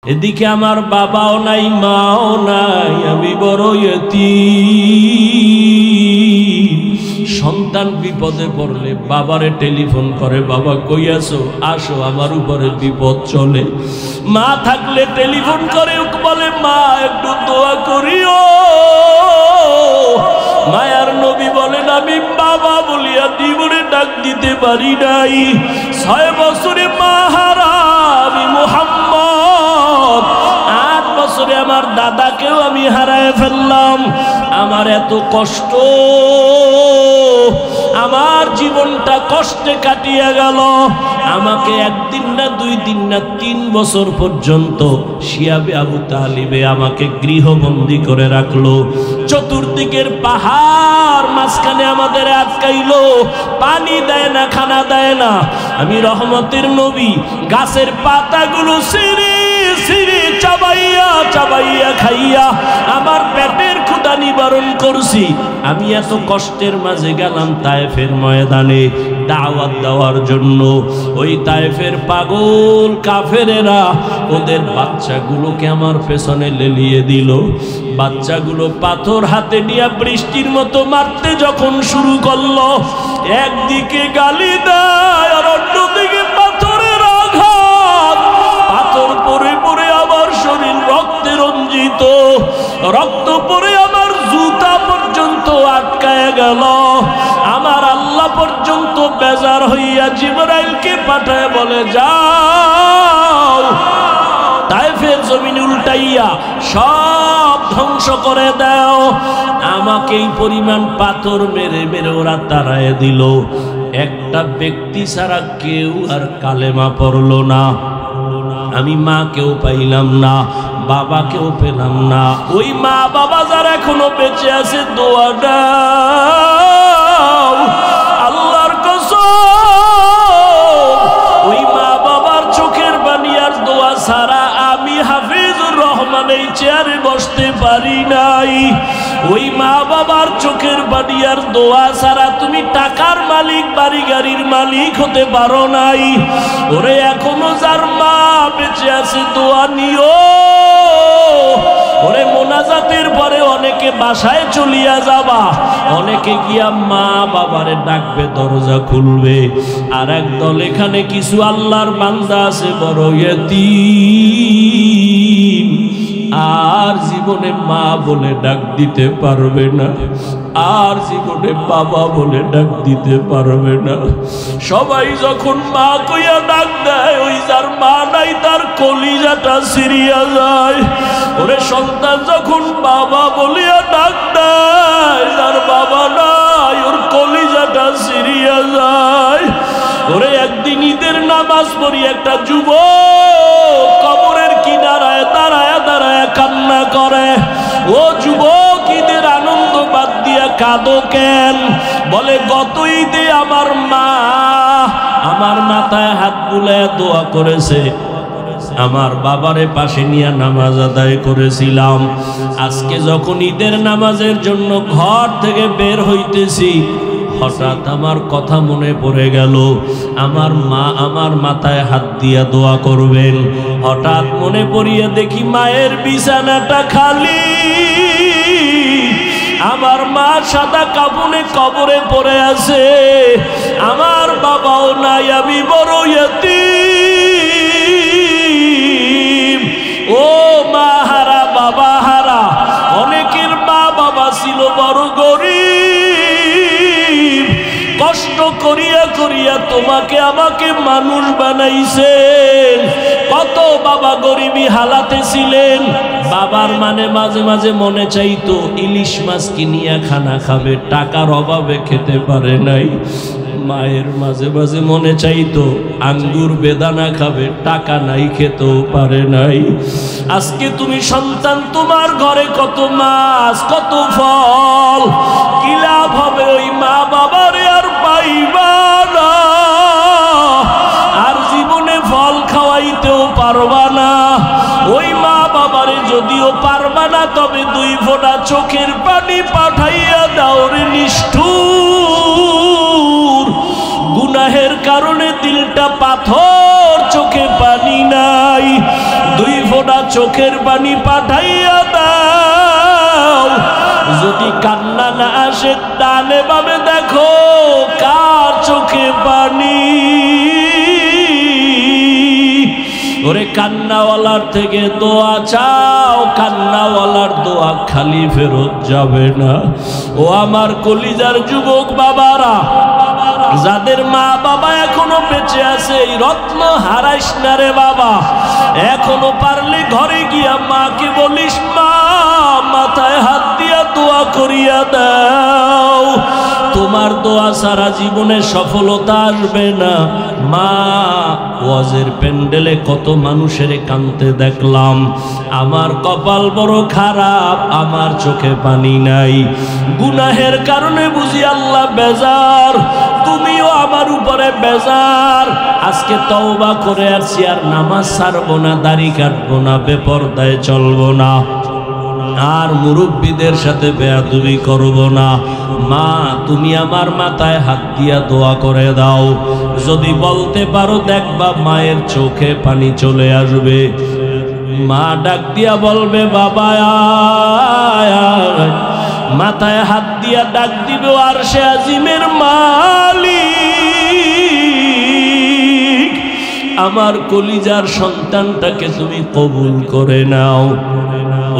এদিকে আমার বাবাও নাই, মাও নাই, আমি বড় ইয়তীম। সন্তান বিপদে পড়লে বাবারে টেলিফোন করে, বাবা কই আছো, আসো আমার উপরে বিপদ চলে। মা থাকলে টেলিফোন করে বলে, মা একটু দোয়া করিও। মায়ার নবী বলেন, আমি বাবা বলিয়া জীবনে ডাক দিতে পারি নাই। 6 বছরে মা হারা আমি মুহাম্মদ, 8 বছরে আমার দাদাকেও আমি হারায় ফেললাম। আমার এত কষ্ট, আমার জীবনটা কষ্টে কাটিয়ে গেল। আমাকে 1 দিন না 2 দিন না 3 বছর পর্যন্ত শিয়াবে আবু তালিবে আমাকে গৃহবন্দী করে রাখলো। চতুর্দিকের পাহাড় মাঝখানে আমাদের আটকাইলো, পানি দেয় না, খানা দেয় না। আমি রহমতের নবী গাছের পাতাগুলো ছিঁড়ে ছিঁড়ে চাবাইয়া চাবাইয়া খাইয়া আমার পেটের ক্ষুধা নিবারণ করছি। আমি এত কষ্টের মাঝে গেলাম তায়েফের ময়দানে দাওয়াত দেওয়ার জন্য। ওই তায়েফের পাগল কাফেরেরা ওদের বাচ্চাগুলোকে আমার পেছনে লেলিয়ে দিল। বাচ্চাগুলো পাথর হাতে নিয়ে বৃষ্টির মতো মারতে যখন শুরু করলো, একদিকে গালি দেয় আর অন্যদিকে পাথরের আঘাত। পাথর পরে পরে আমার শরীর রক্তে রঞ্জিত, রক্ত পরে আমার জুতা পর্যন্ত আটকায় গেল। আমার আল্লাহ পর্যন্ত বেজার হইয়া জিবরাইলকে পাঠায় বলে, যাও তায়েফের জমিন উল্টাইয়া সব ধ্বংস করে দাও। আমাকে এই পরিমাণ পাথর মেরে মেরে ওরা তাড়ায় দিল। একটা ব্যক্তি ছাড়া কেউ আর কালেমা পড়ল না। আমি মাকেও পাইলাম না, বাবাকেও পেলাম না। ওই মা বাবা যারা এখনো বেঁচে আছে, দোয়া দাও আল্লাহর কসম। ওই মা বাবার চোখের পানি আর দোয়া ছাড়া আমি হাফিজুর রহমান এই চেয়ারে বসতে পারি নাই। ওই মা বাবার চোখের পানি আর দোয়া ছাড়া তুমি টাকার মালিক, বাড়ি গাড়ির মালিক হতে পারো নাই। ওরে এখনো যার মা বেঁচে আছে দোয়া নিও। ওরে মোনাজাতের পরে অনেকে বাসায় চলিয়া যাবা, অনেকে গিয়া মা বাবারে ডাকবে, দরজা খুলবে। আর একদল এখানে কিছু আল্লাহর বান্দা আছে বড় ইয়তীম, আর জীবনে মা বলে ডাক দিতে পারবে না, আর জীবনে বাবা বলে ডাক দিতে পারবে না। সবাই যখন মা কইয়া ডাক দেয়, ওই যার মা নাই তার কলিজাটা ছিঁড়িয়া যায়। ওরে সন্তান যখন বাবা বলিয়া ডাক দেয়, যার বাবা নাই ওর কলিজাটা ছিঁড়িয়া যায়। ওরে একদিন ঈদের নামাজ পড়ি একটা যুবক কবরের কিনারায় দাঁড়ায় দাঁড়ায় কান্না করে। ও যুবক, ঈদের আনন্দ বাদ দিয়া কাঁদো কেন? বলে, গত ঈদে আমার মা আমার মাথায় হাত বুলায় দোয়া করেছে, আমার বাবারে পাশে নিয়ে নামাজ আদায় করেছিলাম। আজকে যখন ঈদের নামাজের জন্য ঘর থেকে বের হইতেছি, হঠাৎ আমার কথা মনে পড়ে গেল, আমার মা আমার মাথায় হাত দিয়া দোয়া করবেন। হঠাৎ মনে পড়িয়া দেখি মায়ের বিছানাটা খালি, আমার মা সাদা কাপড়ে কবরে পড়ে আছে, আমার বাবাও নাই, আমি বড় ইয়তীম। ও মা হারা বাবা হারা। অনেকের মা বাবা ছিল বড় গরিব, কষ্ট করিয়া করিয়া তোমাকে আমাকে মানুষ বানাইছেন। কত বাবা গরিবী হালাতে ছিলেন। বাবার মানে মাঝে মাঝে মনে চাইতো ইলিশ মাছ কিনিয়া খানা খাবে, টাকার অভাবে খেতে পারে নাই। মায়ের মাঝে মাঝে মনে চাইতো আঙ্গুর বেদানা খাবে, টাকা নাই, খেতেও পারে নাই। আজকে তুমি সন্তান, তোমার ঘরে কত মাছ কত ফল, কি লাভ হবে? ওই মা বাবারে আর পাইবা না, আর জীবনে ফল খাওয়াইতেও পারবা না। ওই মা বাবারে যদিও পারবা না, তবে 2 ফোঁটা চোখের পানি পাঠাইয়া দাও রে নিষ্ঠুর। গুনাহের কারণে দিলটা পাথর, চোখে পানি নাই, 2 ফোঁটা চোখের পানি পাঠাইয়া দাও। যদি কান্না না আসে ডানে বামে দেখো কার চোখে পানি। ওরে কান্নাওয়ালার থেকে দোয়া চাও, কান্নাওয়ালার দোয়া খালি ফেরত যাবে না। ও আমার কলিজার যুবক বাবারা, যাদের মা বাবা এখনো বেঁচে আছে, এই রত্ন হারাইস না রে বাবা। এখনো পারলে ঘরে গিয়া মাকে বলিস, মা মাথায় হাত দিয়া দোয়া করিয়া দাও। তোমার দোয়া সারা জীবনে সফলতা আসবে না। মা, ওয়াজের প্যান্ডেলে কত মানুষের কাঁদতে দেখলাম, আমার কপাল বড় খারাপ, আমার চোখে পানি নাই। গুনাহের কারণে বুঝি আল্লাহ বেজার, তুমিও আমার উপরে বেজার। আজকে তওবা করে আসছি, আর নামাজ ছাড়বো না, দাড়ি কাটবো না, বেপরদায় চলবো না, আর মুরব্বীদের সাথে বেয়াদবি করব না। মা, তুমি আমার মাথায় হাত দিয়া দোয়া করে দাও। যদি বলতে পারো দেখবা মায়ের চোখে পানি চলে আসবে। মা ডাক দিয়া বলবে, বাবা আয়। মাথায় হাত দিয়া ডাক দিবে, আরশে আজিমের মালিক, আমার কলিজার সন্তানটাকে তুমি কবুল করে নাও।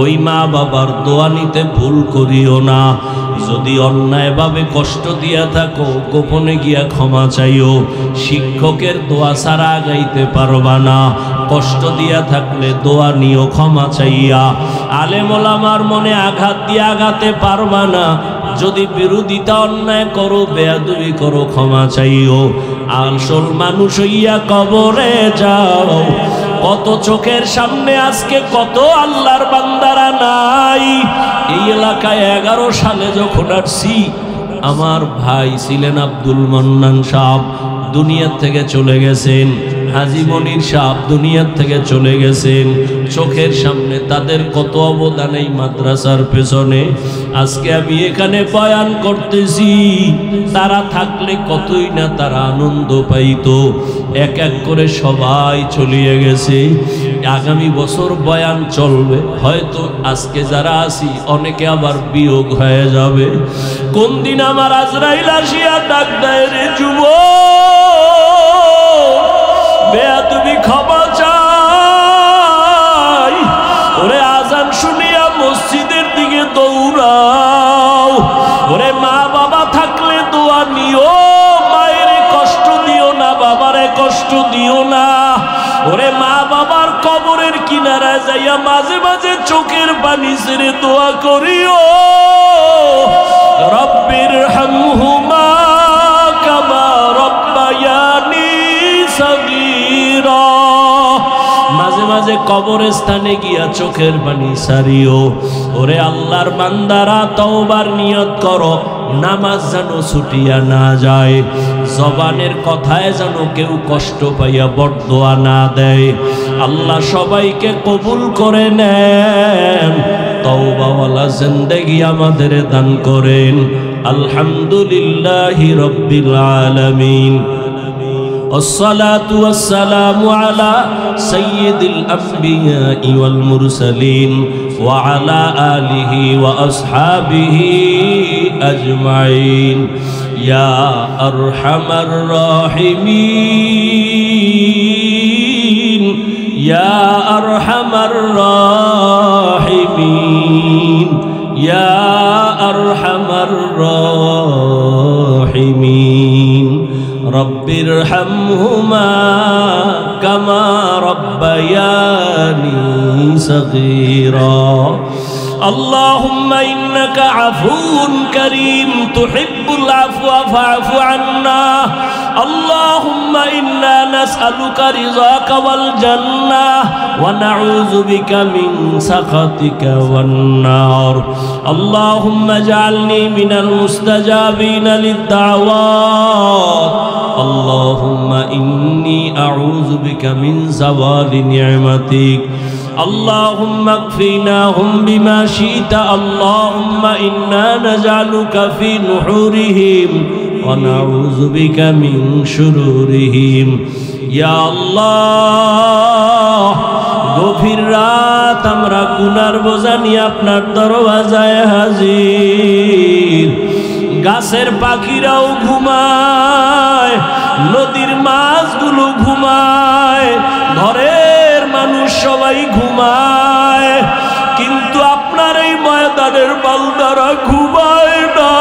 ওই মা বাবার দোয়া নিতে ভুল করিও না। যদি অন্যায়ভাবে কষ্ট দিয়া থাকো, গোপনে গিয়া ক্ষমা চাইও। শিক্ষকের দোয়া ছাড়া আগাইতে পারবা না। কষ্ট দিয়া থাকলে দোয়া নিও ক্ষমা চাইয়া। আলেম ওলামার মনে আঘাত দিয়ে আগাতে পারবা না। যদি বিরোধিতা অন্যায় করো, বেয়াদবি করো, ক্ষমা চাইও। আসল মানুষ হইয়া কবরে যাও। কত চোখের সামনে আজকে কত আল্লাহর বান্দারা নাই। এই এলাকায় 11 সালে যখন আসছি, আমার ভাই ছিলেন আব্দুল মান্নান সাহেব, দুনিয়ার থেকে চলে গেছেন। হাজী মনির সাহেব দুনিয়ার থেকে চলে গেছেন। চোখের সামনে তাদের কত অবদান এই মাদ্রাসার পেছনে। আজকে আমি এখানে বয়ান করতেছি, তারা থাকলে কতই না তারা আনন্দ পাইতো। এক এক করে সবাই চলিয়ে গেছে। আগামী বছর বয়ান চলবে, হয়তো আজকে যারা আছি অনেকে আবার বিয়োগ হয়ে যাবে। কোন দিন আমার আজরাইল আসিয়া ডাক দেয়, রে যুবক, বেয়াদবি ক্ষমা চাই। ওরে আজান শুনিয়া মসজিদের দিকে দৌড়াও। ওরে মা বাবা থাকলে দোয়া নিও, মায়ের কষ্ট দিও না, বাবারে কষ্ট দিও না। ওরে মা বাবার কবরের কিনারায় যাইয়া মাঝে মাঝে চোখের পানি ছেড়ে দোয়া করিও, রব্বির হামহুমা কামা রব্বায়ানি সগীরা। মাঝে মাঝে কবরস্থানে গিয়া চোখের পানি সারিও। ওরে আল্লাহর বান্দারা, তওবার নিয়ত করো, নামাজ যেন ছুটিয়া না যায়। জবানের কথায় যেন কেউ কষ্ট পাইয়া বরদোয়া না দেয়। আল্লাহ সবাইকে কবুল করে নেন। তওবাওয়ালা জিন্দেগি আমাদের দান করেন। আলহামদুলিল্লাহি রাব্বিল আলামিন। والصلاة والسلام على سيد الأنبياء والمرسلين وعلى آله وأصحابه أجمعين يا أرحم الراحمين يا أرحم الراحمين يا أرحم الراحمين رب ارحمهما كما ربياني صغيرا اللهم إنك عفو كريم تحب العفو فاعف عنا اللهم إنا نسألك رضاك والجنة ونعوذ بك من سخطك والنار اللهم اجعلني من المستجابين للدعوات اللهم إني أعوذ بك من زوال نعمتك اللهم اكفناهم بما شئت اللهم إنا نجعلك في نحورهم ونعوذ بك من شرورهم يا الله গভীর রাত আমরা গুনার বোঝা নিয়ে আপনার দরওয়াজায় হাজির। গাছের পাখিরাও ঘুমায়, নদীর মাছগুলো ঘুমায়, ঘরের মানুষ সবাই ঘুমায়, কিন্তু আপনার এই ময়দানের বান্দারা ঘুমায় না।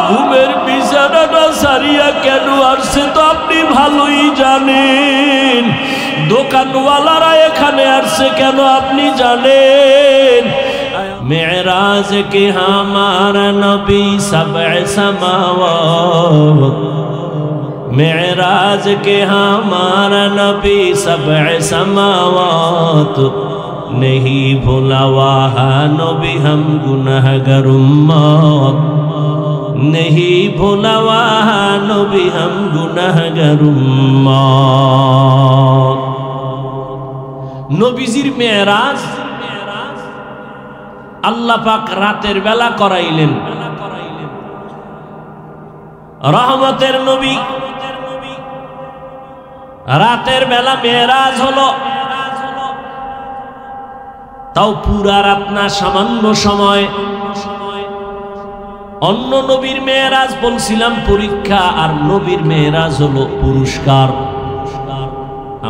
ঘুমের বিছানাটা সারিয়া কেন আসছে তো আপনি ভালোই জানেন। দোকানওয়ালারা এখানে আসছে কেন আপনি জানেন। मेराज के हमारा नबी सबअ समावात, मेराज के हमारा नबी सबअ समावात, नहीं भूला वहाँ नबी हम गुनहगार उम्मत, नहीं भूला वहाँ नबी हम गुनहगार उम्मत। नबीजिर मेराज আল্লাহ পাক রাতের বেলা করাইলেন। রহমতের নবী রাতের বেলা মেরাজ হলো, তাও পুরা রাত না, সামান্য সময়। অন্য নবীর মেরাজ বলছিলাম পরীক্ষা, আর নবীর মেরাজ হলো পুরস্কার।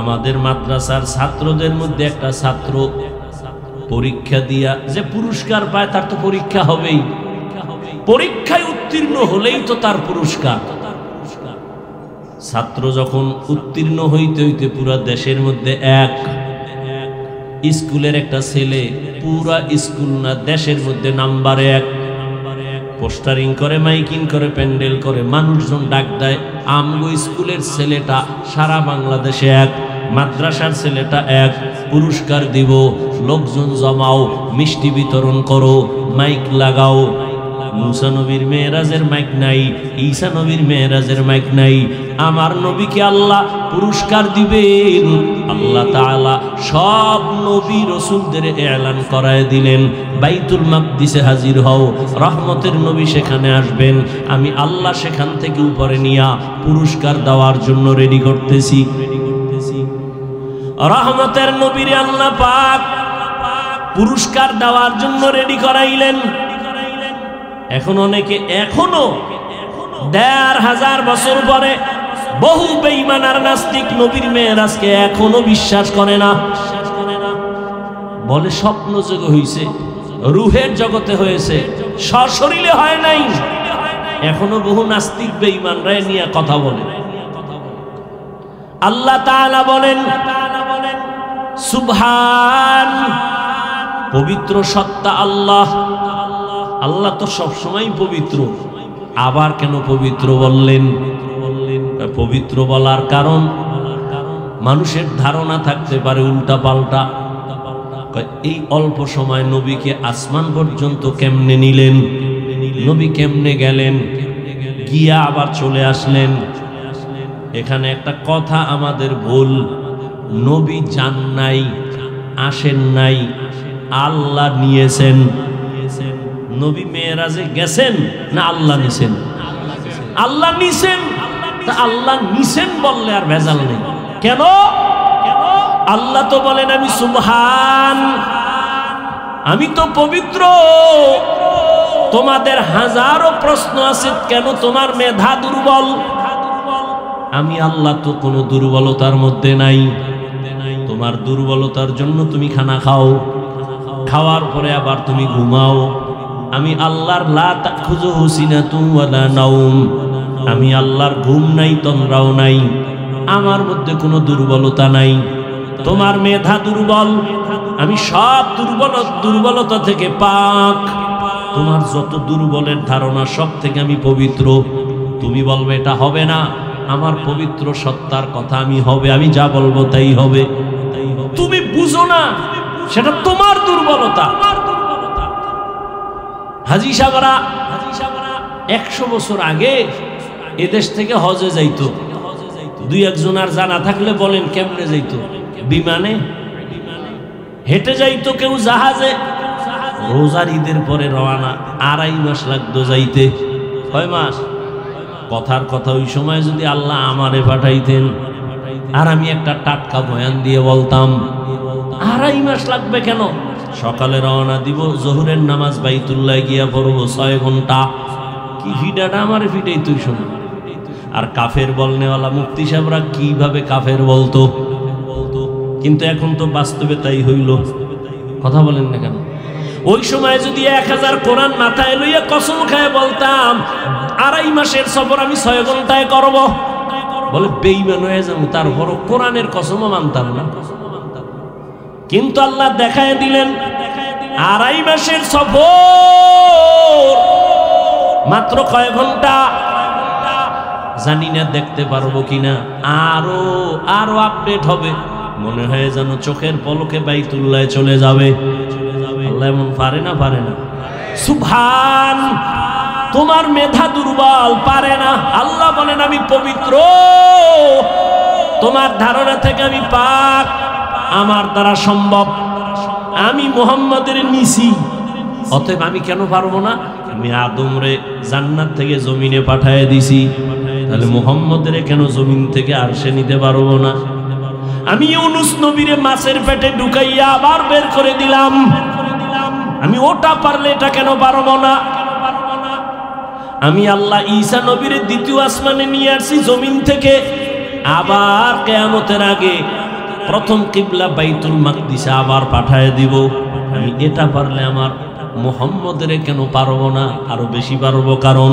আমাদের মাদ্রাসার ছাত্রদের মধ্যে একটা ছাত্র পরীক্ষা দিয়া যে পুরস্কার পায় তার তো পরীক্ষা হবেই, পরীক্ষায় উত্তীর্ণ হলেই তো তার পুরস্কার। ছাত্র যখন উত্তীর্ণ হইতে হইতে পুরা দেশের মধ্যে এক স্কুলের একটা ছেলে, পুরা স্কুল না দেশের মধ্যে নাম্বার 1, পোস্টারিং করে, মাইকিং করে, প্যান্ডেল করে, মানুষজন ডাক দেয় আমগো স্কুলের ছেলেটা সারা বাংলাদেশে 1, মাদ্রাসার ছেলেটা 1, পুরস্কার দিব, লোকজন জমাও, মিষ্টি বিতরণ করো, মাইক লাগাও। মুসা নবীর মেরাজের মাইক নাই, ঈসা নবীর মেরাজের মাইক নাই, আমার নবীকে আল্লাহ পুরস্কার দিবেন। আল্লাহ তাআলা সব নবী রাসূলদের এলান করায় দিলেন, বাইতুল মাকদিসে হাজির হও, রহমতের নবী সেখানে আসবেন, আমি আল্লাহ সেখান থেকে উপরে নিয়া পুরস্কার দেওয়ার জন্য রেডি করতেছি। রহমতের নবীরে আল্লাহ পাক পুরস্কার দেওয়ার জন্য রেডি করাইলেন। এখন অনেকে এখনো ১৫০০ বছর পরে বহু বেঈমান আর নাস্তিক নবীর মেরাজকে এখনো বিশ্বাস করে না, বলে স্বপ্ন যোগে হয়েছে, রুহের জগতে হয়েছে, সশরীরে হয় নাই। এখনো বহু নাস্তিক বেঈমানরা নিয়ে কথা বলে। আল্লাহ তাআলা বলেন সুবহান, পবিত্র সত্তা আল্লাহ। আল্লাহ তো সবসময় পবিত্র, আবার কেন পবিত্র বললেন? পবিত্র বলার কারণ মানুষের ধারণা থাকতে পারে উল্টা পাল্টা। এই অল্প সময় নবীকে আসমান পর্যন্ত কেমনে নিলেন, নবী কেমনে গেলেন, গিয়া আবার চলে আসলেন। এখানে একটা কথা আমাদের ভুল, নবী যান নাই, আসেন নাই, আল্লাহ নিয়েছেন। নবী মেরাজে গেছেন না আল্লাহ নিছেন? আল্লাহ নিছেন। তা আল্লাহ নিছেন বললে আর ভেজাল নেই। কেন? আল্লাহ তো বলেন আমি সুবহান, আমি তো পবিত্র। তোমাদের হাজারো প্রশ্ন আছে, কেন তোমার মেধা দুর্বল? আমি আল্লাহ তো কোনো দুর্বলতার মধ্যে নাই। তোমার দুর্বলতার জন্য তুমি খানা খাও, খাওয়ার পরে আবার তুমি ঘুমাও। আমি আল্লাহর লা তাখুযুহু সিনাতুন ওয়ালা নাওম, আমি আল্লাহর ঘুম নাই, তন্দ্রাও নাই, আমার মধ্যে কোনো দুর্বলতা নাই। তোমার মেধা দুর্বল, আমি সব দুর্বলতা থেকে পাক। তোমার যত দুর্বলের ধারণা সব থেকে আমি পবিত্র। তুমি বলবে এটা হবে না, আমার পবিত্র সত্তার কথা আমি হবে, আমি যা বলবো তাই হবে। তুমি বুঝো না, সেটা তোমার দুর্বলতা। হাজী সাহেবরা 100 বছর আগে এদেশ থেকে হজে যাইতো। 2-1 জন আর জানা থাকলে বলেন কেমনে যাইতো? বিমানে, হেঁটে যাইতো, কেউ জাহাজে। রোজার ঈদের পরে রওনা, 2.5 মাস লাগতো যাইতে। 6 মাস? কথার কথা, ওই সময় যদি আল্লাহ আমারে পাঠাইতেন আর আমি একটা টাটকা বয়ান দিয়ে বলতাম 2.5 মাস লাগবে কেন? সকালে রওনা দিব, জোহরের নামাজ বাইতুল্লাহ গিয়া পড়বো 6 ঘন্টা। কি ভিডাটা আমার ভিডেই তুই শোন। আর কাফের বলনেওয়ালা মুফতি সাহেবরা কিভাবে কাফের বলতো, কিন্তু এখন তো বাস্তবে তাই হইল। কথা বলেন না কেন? ওই সময় যদি 1000 কোরআন মাথায় লইয়া কসম খায় বলতাম 2.5 মাসের সফর আমি 6 ঘন্টায় করব, বলে বেঈমান হয়ে যাবো, তারপর কোরআনের কসমও মানতাম না। কিন্তু আল্লাহ দেখায় দিলেন 2.5 মাসের সফর মাত্র কয় ঘন্টা জানি না, দেখতে পারবো কিনা, আরো আপডেট হবে। মনে হয় যেন চোখের পলকে বাইতুল্লাহ চলে যাবে। আল্লাহ এমন পারে না? পারে না? সুবহান, তোমার মেধা দুর্বল, পারে না। আল্লাহ বলেন আমি পবিত্র, তোমার ধারণা থেকে আমি পাক, আমার দ্বারা সম্ভব। আমি মুহাম্মদের নিছি, অতএব আমি কেন পারবো না? আমি আদমরে জান্নাত থেকে জমিনে পাঠিয়ে দিছি, তাহলে মুহাম্মদের কেন জমিন থেকে আরশে নিতে পারবো না? আমি ইউনুস নবীরে মাছের পেটে ঢুকাইয়া আবার বের করে দিলাম, আমি ওটা পারলে এটা কেন পারবো না? আমি আল্লাহ ঈসা নবীরে দ্বিতীয় আসমানে নিয়ে আসছি জমিন থেকে, আবার কিয়ামতের আগে প্রথম কিবলা বাইতুল মাকদিসে আবার পাঠিয়ে দিব। আমি এটা পারলে আমার মুহাম্মদের কেন পারবো না? আরো বেশি পারবো, কারণ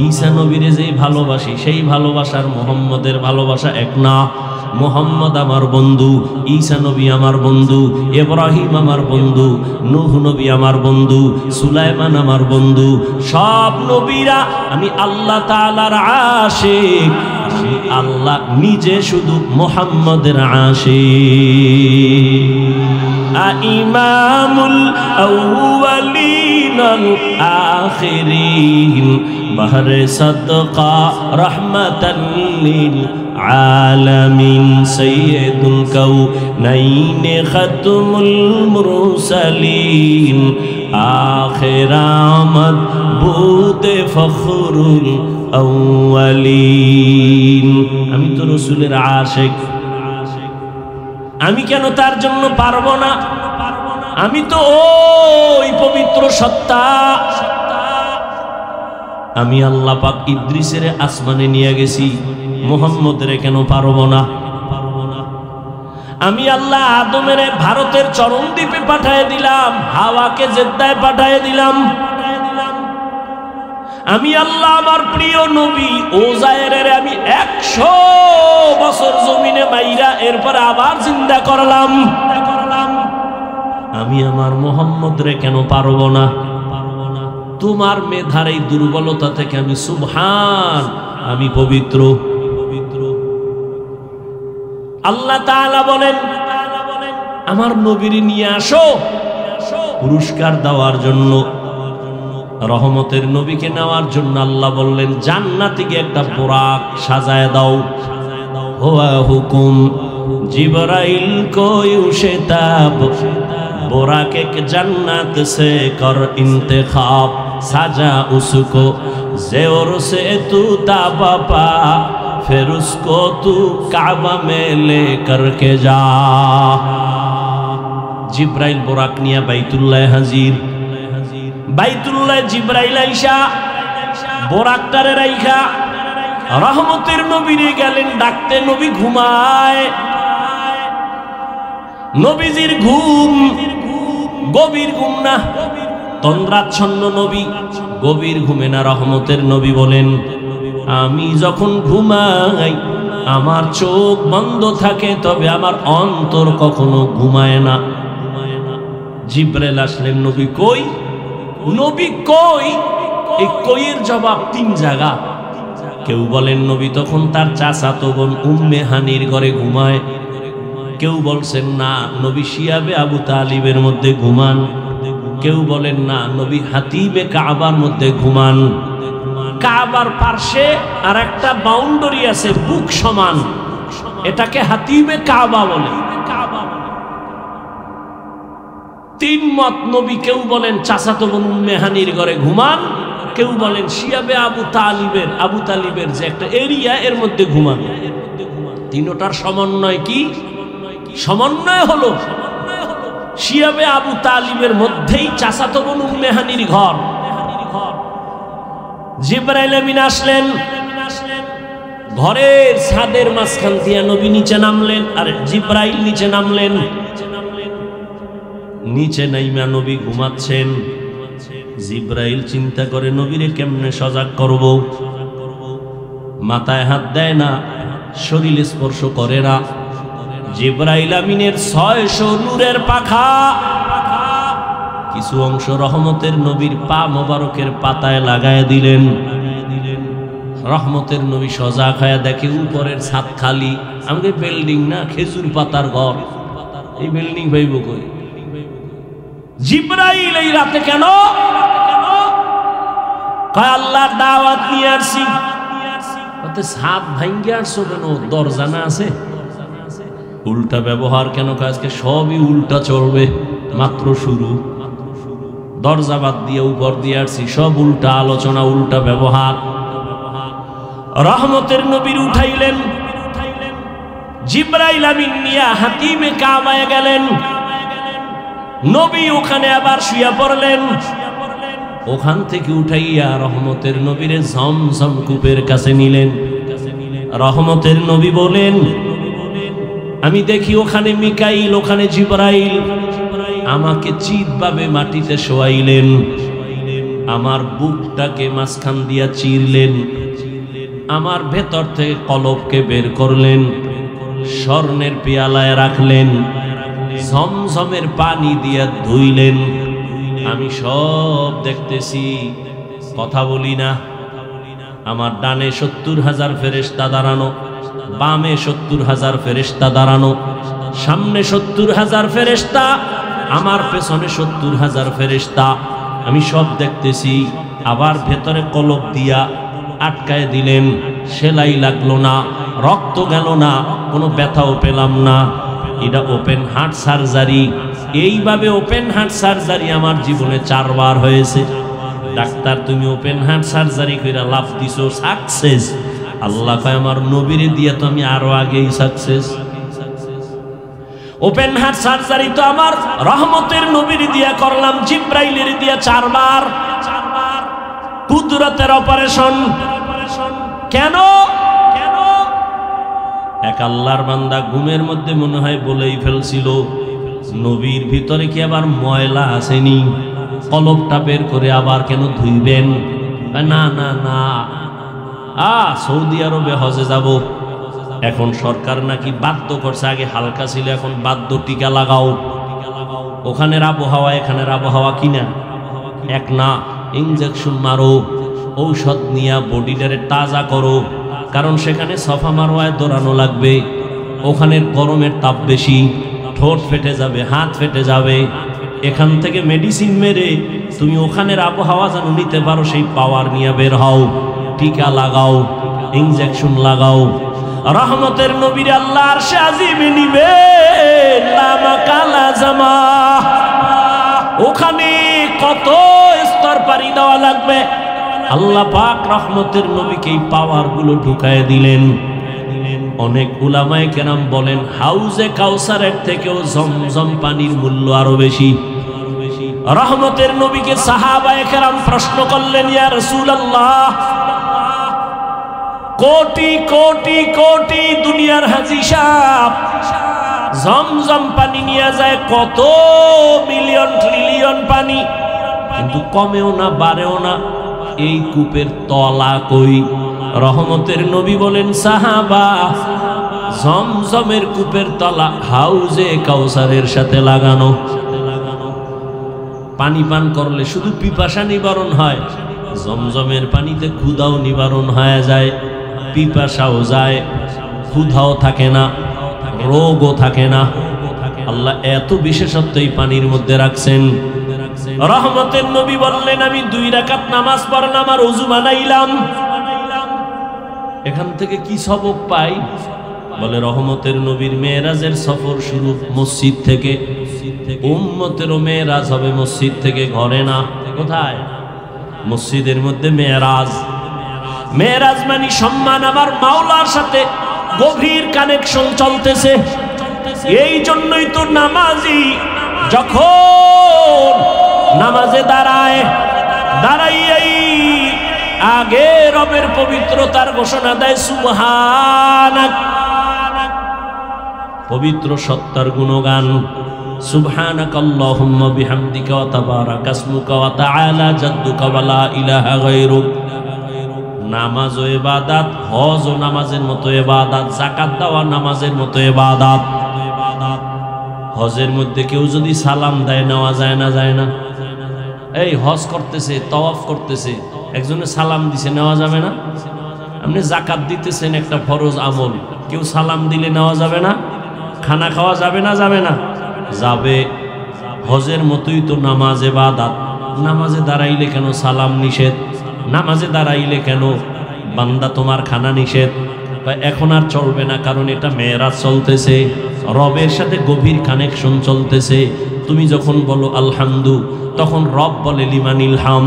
ঈসা নবীরে যেই ভালোবাসি সেই ভালোবাসার মুহাম্মদের ভালোবাসা এক না। মুহাম্মদ আমার বন্ধু, ঈসা নবী আমার বন্ধু, ইব্রাহিম আমার বন্ধু, নূহ নবী আমার বন্ধু, সুলাইমান আমার বন্ধু, সব নবীরা। আমি আল্লাহ তাআলার আশিক, আমি আল্লাহ নিজে শুধু মুহাম্মদের আশিক। ইমামুল আউয়ালিন আল আখিরিন বাহরে সাদকা রাহমাতাল লিল আলামিন সাইয়্যিদুল কাউনাইন খাতমুল মুরসালিন আখির আমদ বুতে ফখরুল আউয়ালিন। আমি তো রাসূলের আশিক, আমি কেন তার জন্য পারবো না? আমি তো ওই পবিত্র সত্তা। আমি আল্লাহ পাক ইদ্রিসের আসমানে নিয়ে গেছি, মুহাম্মদের কেন পারবো না? আমি আল্লাহ আদমের ভারতের চরমদ্বীপে পাঠিয়ে দিলাম, হাওয়াকে জেদ্দায় পাঠিয়ে দিলাম। আমি আল্লাহ আমার প্রিয় নবী ওজায়েরের আমি 100 বছর জমিনে মাইরা এরপর আবার জিন্দা করলাম। আমি আমার মুহাম্মদরে কেন পারবো না? তোমার মেধার এই দুর্বলতা থেকে আমি সুবহান, আমি পবিত্র। আল্লাহ তাআলা বলেন আমার নবীরে নিয়ে আসো পুরস্কার দেওয়ার জন্য, রহমতের নবীকে নেওয়ার জন্য। আল্লাহ বললেন জান্নাতে গিয়ে একটা বোরাক সাজায় দাও। হুয়া হুকুম জিবরাইল কো ইউশতাব बोराक एक जन्नत से कर इंतखाब साजा उसको ज़ेवर से तू ताबा फिर उसको तू काबा में ले करके जा। जिब्राइल बोराक निया बैतुल्लाह हाजिर, बैतुल्लाह जिब्राइल आइशा बोराक टारे राइखा रहमतेर नबीरे गेलेन डाकते। नबी घुमाय, নবীজির ঘুম গভীর ঘুম না, তন্দ্রাচ্ছন্ন নবী, গভীর ঘুমে না। রহমতের নবী বলেন আমি যখন ঘুমাই আমার চোখ বন্ধ থাকে, তবে আমার অন্তর কখনো ঘুমায় না। জিব্রাইল আসলেন, নবী কই? নবী কই? এই কইয়ের জবাব 3 জায়গা। কেউ বলেন নবী তখন তার চাচাতো বোন উম্মে হানির ঘরে ঘুমায়, কেউ বলছেন না নবী শিয়াবে আবু তালিবের মধ্যে ঘুমান, কেউ বলেন না নবী হাতিবে কাবার মধ্যে ঘুমান। কাবার পার্শ্বে আর একটা বাউন্ডারি আছে বুক সমান, এটাকে হাতিবে কাবা বলে। 3 মত নবী। কেউ বলেন চাচাতো বোন উম্মে হানির ঘরে ঘুমান, কেউ বলেন শিয়াবে আবু তালিবের যে একটা এরিয়া এর মধ্যে ঘুমান। তিনটার সমন্বয় কি? সমন্বয় হলো শিয়াবে আবু তালিবের মধ্যেই চাচাতো বোন উম্মে হানির ঘর। জিবরাইল আমিন আসলেন, ঘরের ছাদের মাঝখান দিয়ে নবী নিচে নামলেন, আর জিবরাইল নিচে নামলেন। নিচে নাইমা নবী ঘুমাচ্ছেন। জিবরাইল চিন্তা করে নবীরে কেমনে সজাগ করব। মাথায় হাত দেয় না, শরীর স্পর্শ করে না। জিবরাইল আমিনের 600 নূরের পাখা, কিছু অংশ রহমতের নবীর পা মোবারকের পাতায় লাগায় দিলেন। রহমতের নবী সজাগ হয়ে দেখে উপরের ছাদ খালি। আমাদের বিল্ডিং না, খেজুর পাতার ঘর। এই বিল্ডিং ভাইব কই? জিবরাইল এই রাতে কেন? কয় আল্লাহর দাওয়াত নিয়ে আসছি। ছাদ ভাঙ্গে আসছো কেন? দরজা না আছে? উল্টা ব্যবহার কেন? আজকে সবই উল্টা চলবে, মাত্র শুরু। দরজা বাদ দিয়ে উপর দিয়ে আসছি, সব উল্টা আলোচনা, উল্টা ব্যবহার। রহমতের নবীর উঠাইলেন। জিবরাইল আমিন নিয়ে হাতিমে কাবায় গেলেন। নবী ওখানে আবার শুয়ে পড়লেন। ওখান থেকে উঠাইয়া রহমতের নবীরে ঝমঝম কূপের কাছে নিলেন। রহমতের নবী বলেন, আমি দেখি ওখানে মিকাইল, ওখানে জিবরাইল। আমাকে চিৎভাবে মাটিতে শোয়াইলেন, আমার বুকটাকে মাঝখান দিয়া চিরলেন, আমার ভেতর থেকে কলবকে বের করলেন, স্বর্ণের পেয়ালায় রাখলেন, ঝমঝমের পানি দিয়া ধুইলেন। আমি সব দেখতেছি, কথা বলি না। আমার ডানে 70,000 ফেরেশতা দাঁড়ানো, বামে 70,000 ফেরেশতা দাঁড়ানো, সামনে 70,000 ফেরেশতা, আমার পেছনে 70,000 ফেরেশতা। আমি সব দেখতেছি। আবার ভেতরে কলব দিয়া আটকায় দিলেন, সেলাই লাগলো না, রক্ত গেল না, কোনো ব্যথাও পেলাম না। এটা ওপেন হার্ট সার্জারি। এইভাবে ওপেন হার্ট সার্জারি আমার জীবনে 4 বার হয়েছে। ডাক্তার, তুমি ওপেন হার্ট সার্জারি কইরা লাভ দিছো, সাকসেস। আল্লাহ কয় আমার নবীরে দিয়া তো আমি আরো আগেই সাকসেস। ওপেন হার্ট সার্জারি তো আমার রহমতের নবীর দিয়া করলাম, জিবরাইলের দিয়া 4 বার। কুদরতের অপারেশন। কেন? এক আল্লাহর বান্দা ঘুমের মধ্যে মনে হয় বলেই ফেলছিল, নবীর ভিতরে কি আবার ময়লা আসেনি? কলবটা বের করে আবার কেন ধুইবেন? না না না, সৌদি আরবে হজে যাব। এখন সরকার নাকি বাধ্য করছে, আগে হালকা ছিল, এখন বাধ্য, টিকা লাগাও। ওখানের আবহাওয়া এখানের আবহাওয়া কিনা এক না। ইনজেকশন মারো, ঔষধ নিয়ে বডিটারে তাজা করো, কারণ সেখানে সফা মারোয়ায় দৌড়ানো লাগবে। ওখানের গরমের তাপ বেশি, ঠোঁট ফেটে যাবে, হাত ফেটে যাবে। এখান থেকে মেডিসিন মেরে তুমি ওখানের আবহাওয়া যেন নিতে পারো, সেই পাওয়ার নিয়ে বের হও। টিকা লাগাও, ইনজেকশন লাগাও। রহমতের নবীর আল্লাহ আরশে আজিমে নিবে লামাকালা জামা। ওখানে কত স্তর পাড়ি দেওয়া লাগবে। আল্লাহ পাক রহমতের নবীকে এই পাওয়ার গুলো ঢুকায় দিলেন। অনেক উলামায়ে কেরাম বলেন, হাউজে কাউসারের থেকেও জমজম পানির মূল্য আরো বেশি। রহমতের নবীকে সাহাবায়ে কেরাম প্রশ্ন করলেন, ইয়া রাসূলুল্লাহ, কোটি কোটি কোটি দুনিয়ার হাজী সাহেব জমজম পানি নিয়ে যায়, কত মিলিয়ন ট্রিলিয়ন পানি, কিন্তু কমেও না বাড়েও না, এই কূপের তলা কই? রহমতের নবী বলেন, সাহাবা, জমজমের কূপের তলা হাউজে কাউসারের সাথে লাগানো। পানি পান করলে শুধু পিপাসা নিবারণ হয়, জমজমের পানিতে ক্ষুধাও নিবারণ হয়ে যায়, পিপাসাও যায়, ক্ষুধাও থাকে না, রোগও থাকে না। আল্লাহ এত বিশেষত্ব এই পানির মধ্যে রাখছেন। রহমতের নবী বললেন, আমি 2 রাকাত নামাজ পড়লাম আর ওযু বানাইলাম। এখান থেকে কি সবক পাই? বলে, রহমতের নবীর মেরাজের সফর শুরু মসজিদ থেকে, উম্মতেরও মেরাজ হবে মসজিদ থেকে, ঘরে না। কোথায়? মসজিদের মধ্যে মেরাজ। মেরাজ মানে সম্মান আমার মাওলার সাথে গভীর কানেকশন চলতেছে। এই জন্যই তো নামাজি যখন নামাজে দাঁড়াইয়াই আগে রবের পবিত্রতার ঘোষণা দেয়, সুবহানাক, পবিত্র সত্তার গুণগান, সুবহানাকাল্লাহুম্মা বিহামদিকা ওয়া তাবারাকা ইসমুকা ওয়া তাআলা জাদ্দুকা ওয়া লা ইলাহা গায়রুক। নামাজ ও ইবাদত, হজ ও নামাজের মতো ইবাদত, যাকাত দেওয়া নামাজের মতো ইবাদত। হজের মধ্যে কেউ যদি সালাম দেয় নেওয়া যায় না? যায় না? এই হজ করতেছে, তাওয়াফ করতেছে, একজনে সালাম দিছে, নেওয়া যাবে না? আপনি যাকাত দিতেছেন, একটা ফরজ আমল, কেউ সালাম দিলে নেওয়া যাবে না? খানা খাওয়া যাবে না? যাবে না? যাবে। হজের মতোই তো নামাজ ইবাদত। নামাজে দাঁড়াইলে কেন সালাম নিষেধ? নামাজে দাঁড়াইলে কেন বান্দা তোমার খানা নিষেধ? এখন আর চলবে না, কারণ এটা মেরাজ চলতেছে, রবের সাথে গভীর কানেকশন চলতেছে। তুমি যখন বলো আলহামদু, তখন রব বলে লিমানিল হাম।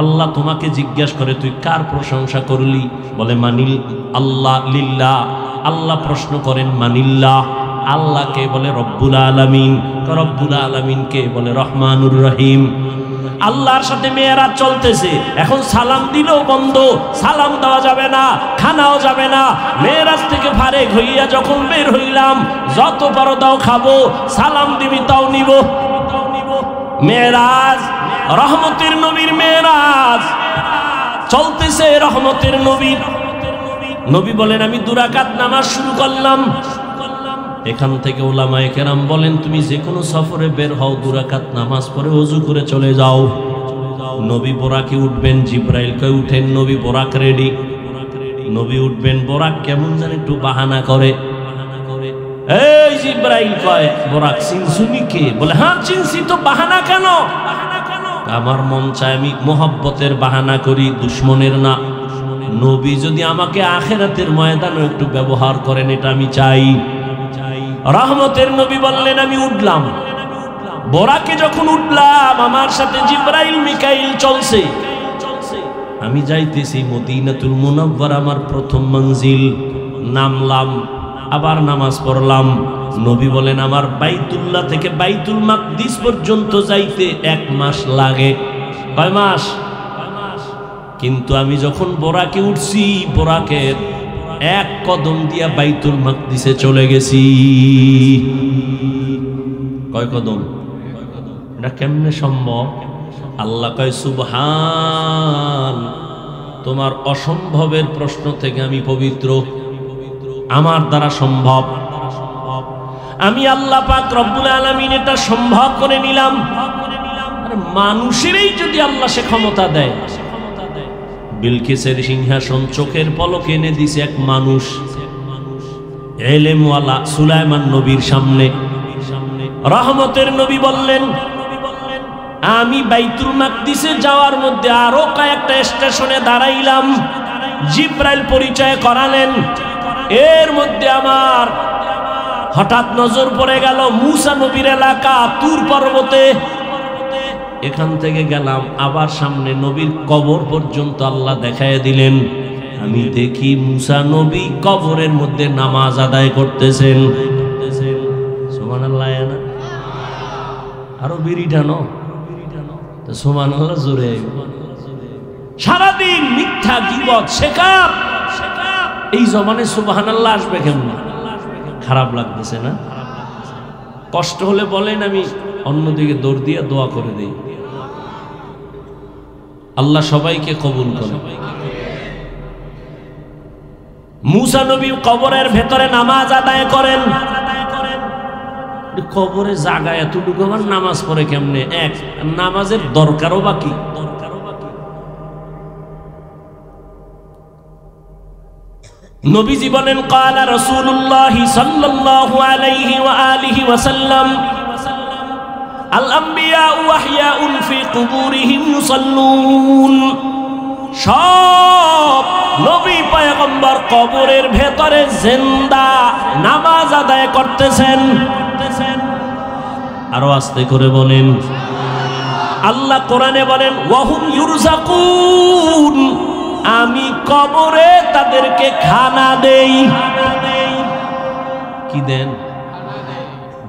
আল্লাহ তোমাকে জিজ্ঞাসা করে তুই কার প্রশংসা করলি? বলে মানিল আল্লাহ, লিল্লাহ। আল্লাহ প্রশ্ন করেন মানিল্লাহ। আল্লাহকে বলে রব্বুল আলামিন, রব্বুল আলামিনকে বলে রহমানুর রহিম। আল্লাহর সাথে মেয়েরাজ চলতেছে। এখন সালাম দিলেও বন্ধ, সালাম দেওয়া যাবে না, খানাও যাবে না। মেয়েরাজ থেকে ফারেক হইয়া যখন বের হইলাম, যত পারো দাও খাবো, সালাম দিবি তাও নিব। মেয়েরাজ, রহমতের নবীর মেয়েরাজ চলতেছে। রহমতের নবী বলেন আমি 2 রাকাত নামাজ শুরু করলাম। এখান থেকে উলামায়ে কেরাম বলেন তুমি যে কোনো সফরে বের হও, 2 রাকাত নামাজ পড়ে ওযু করে চলে যাও। নবী বোরাকে উঠবেন, জিব্রাইল কয় উঠেন, নবী বোরাক রেডি। নবী উঠবেন, বোরাক কেমন জানি একটু বাহানা করে। এই জিব্রাইল কয় বোরাক চিনছুনি কে? বলে হ্যাঁ চিনছি তো, বাহানা কেন? আমার মন চায় আমি মোহাব্বতের বাহানা করি, দুশ্মনের না। নবী যদি আমাকে আখিরাতের ময়দানে একটু ব্যবহার করেন, এটা আমি চাই। রহমতের নবী বললেন আমি উঠলাম। বোরাকে যখন উঠলাম, আমার সাথে জিব্রাইল মিকাইল চলছে। আমি যাইতেছি মদিনাতুল মুনাওয়ারা, আমার প্রথম মঞ্জিল। নামলাম, আবার নামাজ পড়লাম। নবী বলেন আমার বাইতুল্লাহ থেকে বাইতুল মাকদিস পর্যন্ত যাইতে 1 মাস লাগে। কয় মাস? কিন্তু আমি যখন বোরাকে উঠছি, বোরাকের 1 কদম দিয়া বাইতুল মাকদিসে চলে গেছি। কয় কদম? এটা কেমনে সম্ভব? আল্লাহ কয় সুবহান, তোমার অসম্ভবের প্রশ্ন থেকে আমি পবিত্র, আমার দ্বারা সম্ভব। আমি আল্লাহ পাক রব্বুল আলামিন এটা সম্ভব করে নিলাম। আরে মানুষেরই যদি আল্লাহ সে ক্ষমতা দেয়, বিলকিসের সিংহাসন চোখের পলকে এনে দিছে এক মানুষ, এলেমওয়ালা সুলাইমান নবীর সামনে। রহমতের নবী বললেন আমি বাইতুল মাকদিসে যাওয়ার মধ্যে আরো কয়েকটা স্টেশনে দাঁড়াইলাম। জিব্রাইল পরিচয় করালেন। এর মধ্যে আমার হঠাৎ নজর পড়ে গেল মুসা নবীর এলাকা তুর পর্বতে। এখান থেকে গেলাম, আবার সামনে নবীর কবর পর্যন্ত আল্লাহ দেখায় দিলেন। আমি দেখি মুসা নবী কবরের মধ্যে নামাজ আদায় করতেছেন। সুবহানাল্লাহ। না আরো বিড়ি টানো, সুবহানাল্লাহ জোরে। সারাদিন মিথ্যা গীবত শেখাব, এই জমানে সুবহানাল্লাহ আসবে কেমন? খারাপ লাগতেছে না? কষ্ট হলে বলেন, আমি অন্যদিকে দৌড় দিয়ে দোয়া করে দেই। আল্লাহ সবাইকে কবুল করে। মুসা নবী কবরের ভেতরে নামাজ আদায় করেন। কবরে জায়গা এতটুকু, আমার নামাজ পড়ে কেমনে? এক নামাজের দরকারও বাকি। নবীজি বলেন ক্বালা রাসূলুল্লাহ সাল্লাল্লাহু আলাইহি ওয়া আলিহি ওয়াসাল্লাম আল আম্বিয়া ওয়াহয়াউন ফি কুবুরিহিম ইউসাল্লুন। সব নবী পয়গম্বর কবরের ভেতরে জিন্দা নামাজ আদায় করতেছেন। আরো আস্তে করে বলেন। আল্লাহ কোরআনে বলেন ওয়াহুম ইউরযাকুন, আমি কবরে তাদেরকে খানা দেই। কি দেন?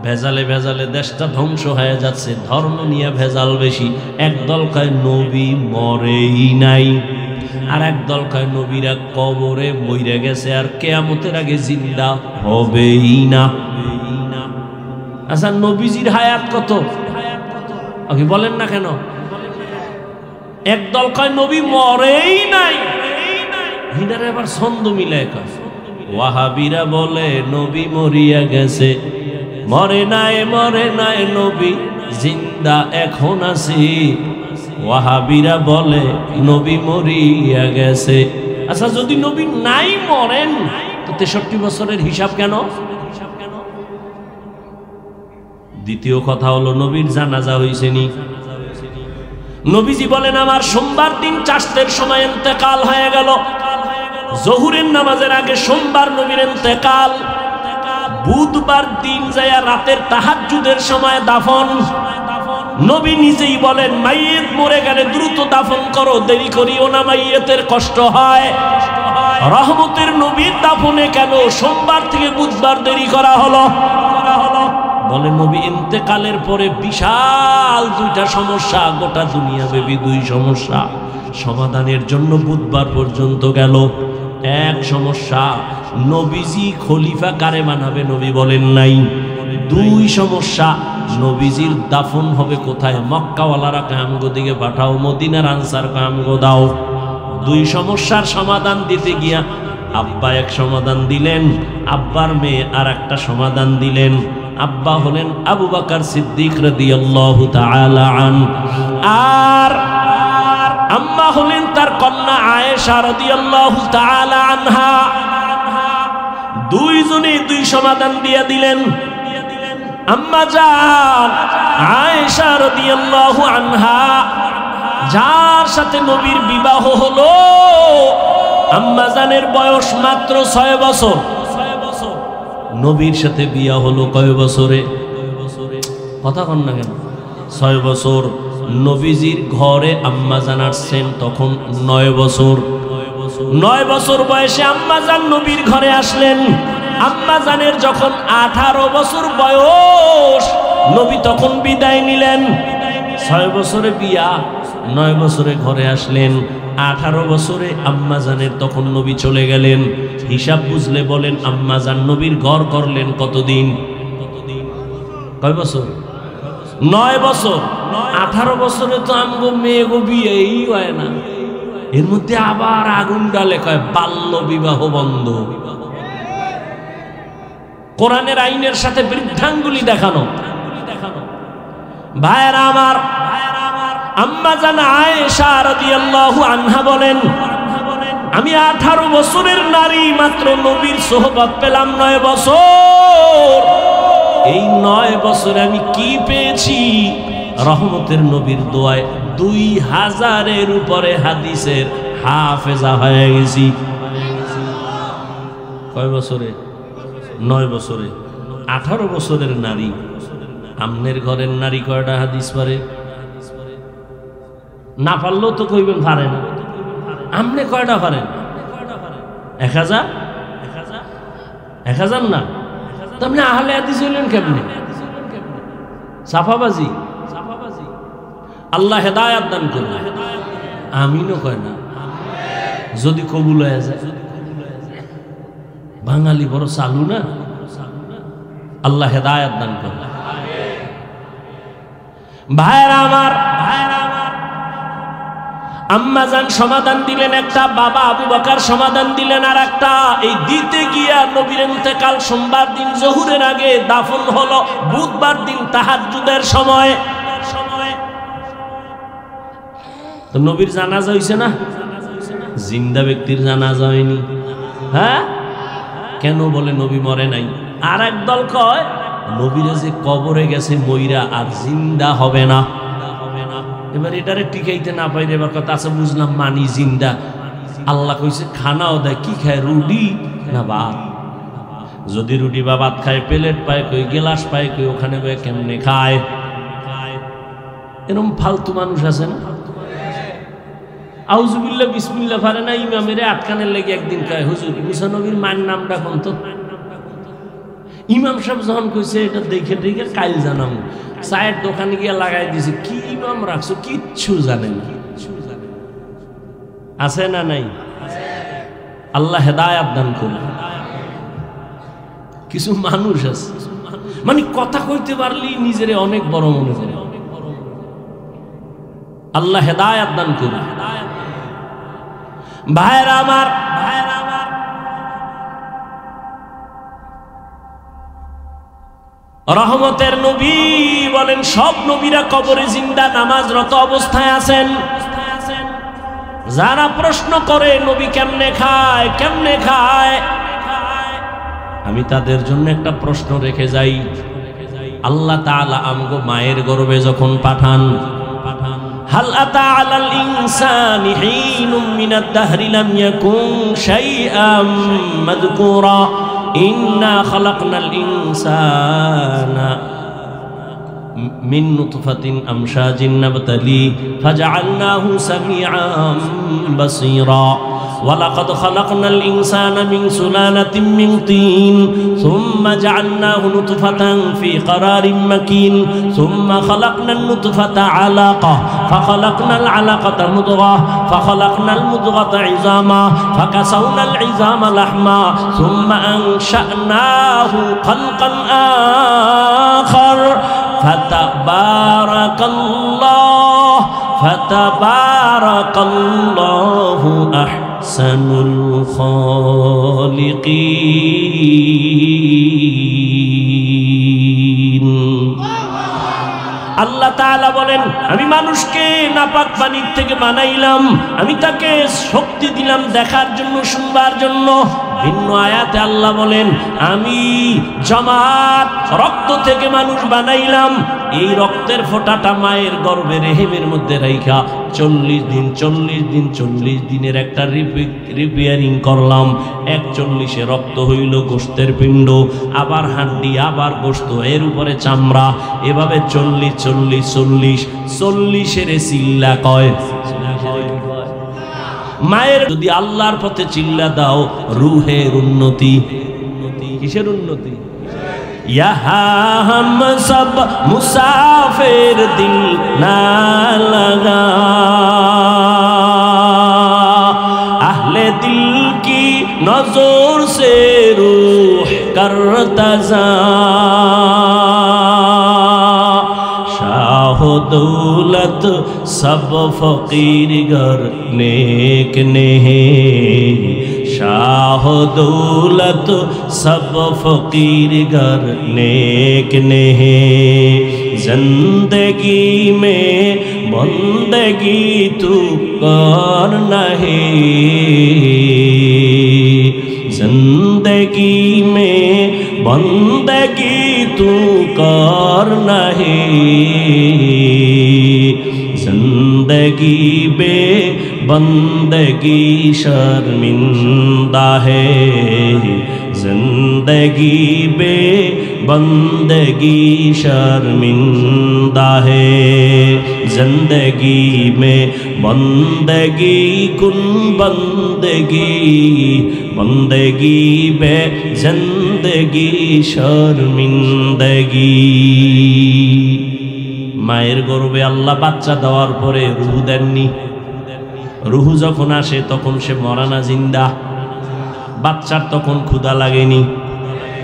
ভেজালে ভেজালে দেশটা ধ্বংস হয়ে যাচ্ছে, ধর্ম নিয়ে ভেজাল বেশি। একদল কয় নবী মরেই নাই, আর একদল কয় নবীরা কবরে মইরা গেছে আর কিয়ামতের আগে জিন্দা হবেই না। আচ্ছা নবীজির হায়াত কত আপনি বলেন না কেন? একদল কয় নবী মরেই নাই, হিনারে আবার ছন্দ মিলায় কয়। ওয়াহাবিরা বলে নবী মরিয়া গেছে, মরে নাই মরে নাই নবী জিন্দা এখন আছি। ওয়াহাবিরা বলে নবী মরিয়া গেছে। আচ্ছা যদি নবী নাই মরেন তো 63 বছরের হিসাব কেন? দ্বিতীয় কথা হলো নবীর জানাজা হইছে নি? নবীজি বলেন আমার সোমবার দিন চাষতের সময় ইন্তেকাল হয়ে গেল, জোহরের নামাজের আগে সোমবার নবীর ইন্তেকাল, বুধবার দিন যায় রাতের তাহাজ্জুদের সময় দাফন। নবী নিজেই বলেন মাইয়িত মরে গেলে দ্রুত দাফন করো, দেরি করিও না, মাইয়িতের কষ্ট হয়। রহমতের নবীর দাফনে কেন সোমবার থেকে বুধবার দেরি করা হলো? বলে নবী ইন্তেকালের পরে বিশাল দুইটা সমস্যা, গোটা দুনিয়া ব্যাপী দুই সমস্যা সমাধানের জন্য বুধবার পর্যন্ত গেল। এক সমস্যা নবীজি খলিফা কারে বানাবে নবী বলেন নাই। দুই সমস্যা নবীজির দাফন হবে কোথায়? মক্কাওয়ালারা কামগো দিকে পাঠাও, মদিনার আনসার কামগো দাও। দুই সমস্যার সমাধান দিতে গিয়া আব্বা এক সমাধান দিলেন, আব্বার মেয়ে আর একটা সমাধান দিলেন। আব্বা হলেন আবু বকর সিদ্দিক রাদিয়াল্লাহু তাআলা আন, আর আম্মা হলেন তার কন্যা আয়েশা রাদিয়াল্লাহু তাআলা আনহা। দুইজনে দুই সমাধান দিয়ে দিলেন। আম্মা জান আয়েশা রাদিয়াল্লাহু আনহা যার সাথে নবীর বিবাহ হলো, আম্মা জানের বয়স মাত্র 6 বছর। নবীর সাথে বিয়া হলো কয় বছরে? কথা কন না কেন? 6 বছর। নবীজির ঘরে আম্মা জান আসছেন তখন 9 বছর। 9 বছর বয়সে আম্মা জান নবীর ঘরে আসলেন। আম্মা জানের যখন 18 বছর বয়স, নবী তখন বিদায় নিলেন। 6 বছরে বিয়া, 9 বছরে ঘরে আসলেন, 18 বছরে আম্মা জানের তখন নবী চলে গেলেন। হিসাব বুঝলে বলেন আম্মা জান নবীর ঘর করলেন কতদিন? কয় বছর? 9 বছর। 18 বছরে তো আমগো মেয়ে গো বিয়েই হয় না, এর মধ্যে আবার আগুন ডালে কয় বাল্য বিবাহ বন্ধ। কোরআনের আইনের সাথে বৃদ্ধাঙ্গুলি দেখানো। ভাইয়েরা আমার, আম্মা জান আয়েশা রাদিয়াল্লাহু আনহা বলেন আমি 18 বছরের নারী, মাত্র নবীর সোহবত পেলাম 9 বছর। এই 9 বছরে আমি কি পেয়েছি? রহমতের নবীর দোয়ায় 2000-এর উপরে হাদিসের হাফেজা হয়ে গেছি। কয় বছরে? 9 বছরে। 18 বছরের নারী। আমনের ঘরের নারী কয়টা হাদিস পারে? না পারলেও তো কইবেন পারে না। আমনে কয়টা পারেন? 1000? 1000 না? আপনি আহলে হাদিস হইলেন কেমনে? সাফাবাজি। আল্লাহ হেদায়াত দান করুন। আমিনও কয় না, যদি কবুল হয়ে যায়। বাঙালি বড় চালু না। আল্লাহ হেদায়াত দান করুন। ভাইরা আমার, আম্মা জান সমাধান দিলেন একটা, বাবা আবু বকর সমাধান দিলেন আর একটা। এই দিতে গিয়া নবীর ইন্তেকাল সোমবার দিন জোহরের আগে, দাফন হলো বুধবার দিন তাহাজ্জুদের সময়। তো নবীর জানাজা হইছে না? জিন্দা ব্যক্তির জানাজা হয়নি। হ্যাঁ কেন? বলে নবী মরে নাই। আর একদল কয় নবীরা যে কবরে গেছে মইরা, আর জিন্দা হবে না। এবার এটারে টিকাইতে না পাইলে এবার কথা আছে বুঝলাম, মানি জিন্দা। আল্লাহ কইছে খানাও দেয়, কি খায়? রুটি না ভাত? যদি রুটি বা ভাত খায়, প্লেট পায় কই, গেলাস পায় কই, ওখানে বয়ে কেমনে খায়? এরকম ফালতু মানুষ আছে না? আউযুবিল্লাহ বিসমিল্লাহ পারে না, ইমামের আটকানের লেগে একদিন কয় হুজুর মুসা নবীর মায়ের নামটা কোন তো। ইমাম সাহেব যখন কইছে এটা দেখে দেখে কাল জানাম, চায়ের দোকানে গিয়ে লাগাই দিছে, কি ইমাম রাখছো কিচ্ছু জানে না। আছে না নাই? আল্লাহ হেদায়াত দান করুন। কিছু মানুষ আছে মানে কথা কইতে পারলি নিজেরে অনেক বড় মনে করে। আল্লাহ হেদায়াত দান করুন। ভাইরা আমার, রহমতের নবী বলেন সব নবীরা কবরে জিন্দা নামাজরত অবস্থায় আছেন। যারা প্রশ্ন করে নবী কেমনে খায় কেমনে খায়, আমি তাদের জন্য একটা প্রশ্ন রেখে যাই। আল্লাহ তাআলা আমগো মায়ের গর্ভে যখন পাঠান, হাল আতা আলাল ইনসানি হিনুম মিনাদ দাহরি লাম ইয়াকুন শাইআম মাযকুরা ইন্না খালাকনাল ইনসানা মিন নুতফাতিন আমশাজিন নাবতালি ফাজআলনাহু সামিআন বাসীরা ওয়ালাকাদ খালাকনাল ইনসানা মিন সুলালাতিন মিন তিন সুম্মা জাআলনাহু নুতফাতান ফি ক্বারারিন মাকিন সুম্মা খালাকনান নুতফাতা আলাকা ফাখালাকনাল আলাকাতা মুদগাহ ফাখালাকনাল মুদগাতা ইযামা ফাকাসাওনাল ইযামা লাহমা সুম্মা আনশা'নাহু খালকান আখার ফাতাবারাকাল্লাহু আহসানুল খালিকিন। আল্লাহ তাআলা বলেন আমি মানুষকে নাপাক পানির থেকে বানাইলাম, আমি তাকে শক্তি দিলাম দেখার জন্য শুনবার জন্য। ভিন্ন আয়াতে আল্লাহ বলেন আমি জমাট রক্ত থেকে মানুষ বানাইলাম, এই রক্তের ফোঁটাটা মায়ের গর্ভে রেহেমের মধ্যে রাইখা 40 দিনের একটা রিপেয়ারিং করলাম। 41 রক্ত হইল গোশতের পিণ্ড, আবার হাড্ডি, আবার গোশত, এর উপরে চামড়া, এভাবে 40 চিল্লা কয়। মায়ের যদি আল্লাহর পথে চিল্লা দাও, রুহের উন্নতি। কিসের উন্নতি? यहाँ हम सब मुसाफिर दिल ना लगा, अहले दिल की नजर से रूह करता जा, शाह दौलत सब फकीर घर नेक नहीं, शाह दौलत सब फकीर घर नेक नहीं, जिंदगी में बंदगी तू कर नहीं, जिंदगी में बंदगी तू कर नहीं, जिंदगी बे बंदगी शर्मिंदा है, जिंदगी बे बंदगी शर्मिंदा है, जिंदगी में बंदगी कुन बंदगी, बंदगी बे जिंदगी शर्मिंदगी। মায়ের গর্ভে আল্লাহ বাচ্চা দেওয়ার পরে রূহ দেননি। রুহু যখন আসে তখন সে মরা না, জিন্দা। বাচ্চার তখন ক্ষুধা লাগেনি,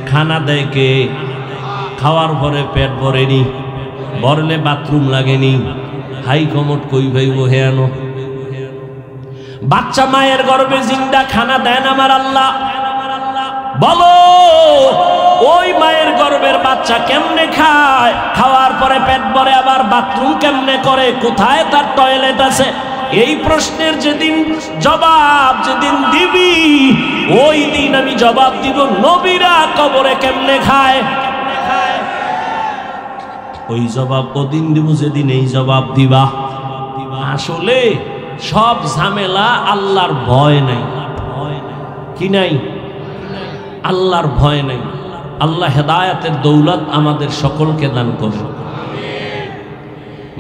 খানা দেয় কে? খাওয়ার পরে পেট ভরেনি, ভরলে বাথরুম লাগেনি, হাই কমট কই ভাইব হেয়ানো। বাচ্চা মায়ের গর্ভে জিন্দা, খানা দেন আমার আল্লাহ। বলো ওই মায়ের গর্ভের বাচ্চা কেমনে খায়? খাওয়ার পরে পেট ভরে আবার বাথরুম কেমনে করে? কোথায় তার টয়লেট আছে? এই প্রশ্নের যেদিন জবাব যেদিন দিবি, ওই দিন আমি জবাব দিব নবীরা কবরে কেমনে খায়। ওই জবাব ওদিন দিব যেদিন এই জবাব দিবা। আসলে সব ঝামেলা আল্লাহর ভয় নাই। কি নাই? আল্লাহর ভয় নাই। আল্লাহ হেদায়েতের দৌলত আমাদের সকলকে দান করুন।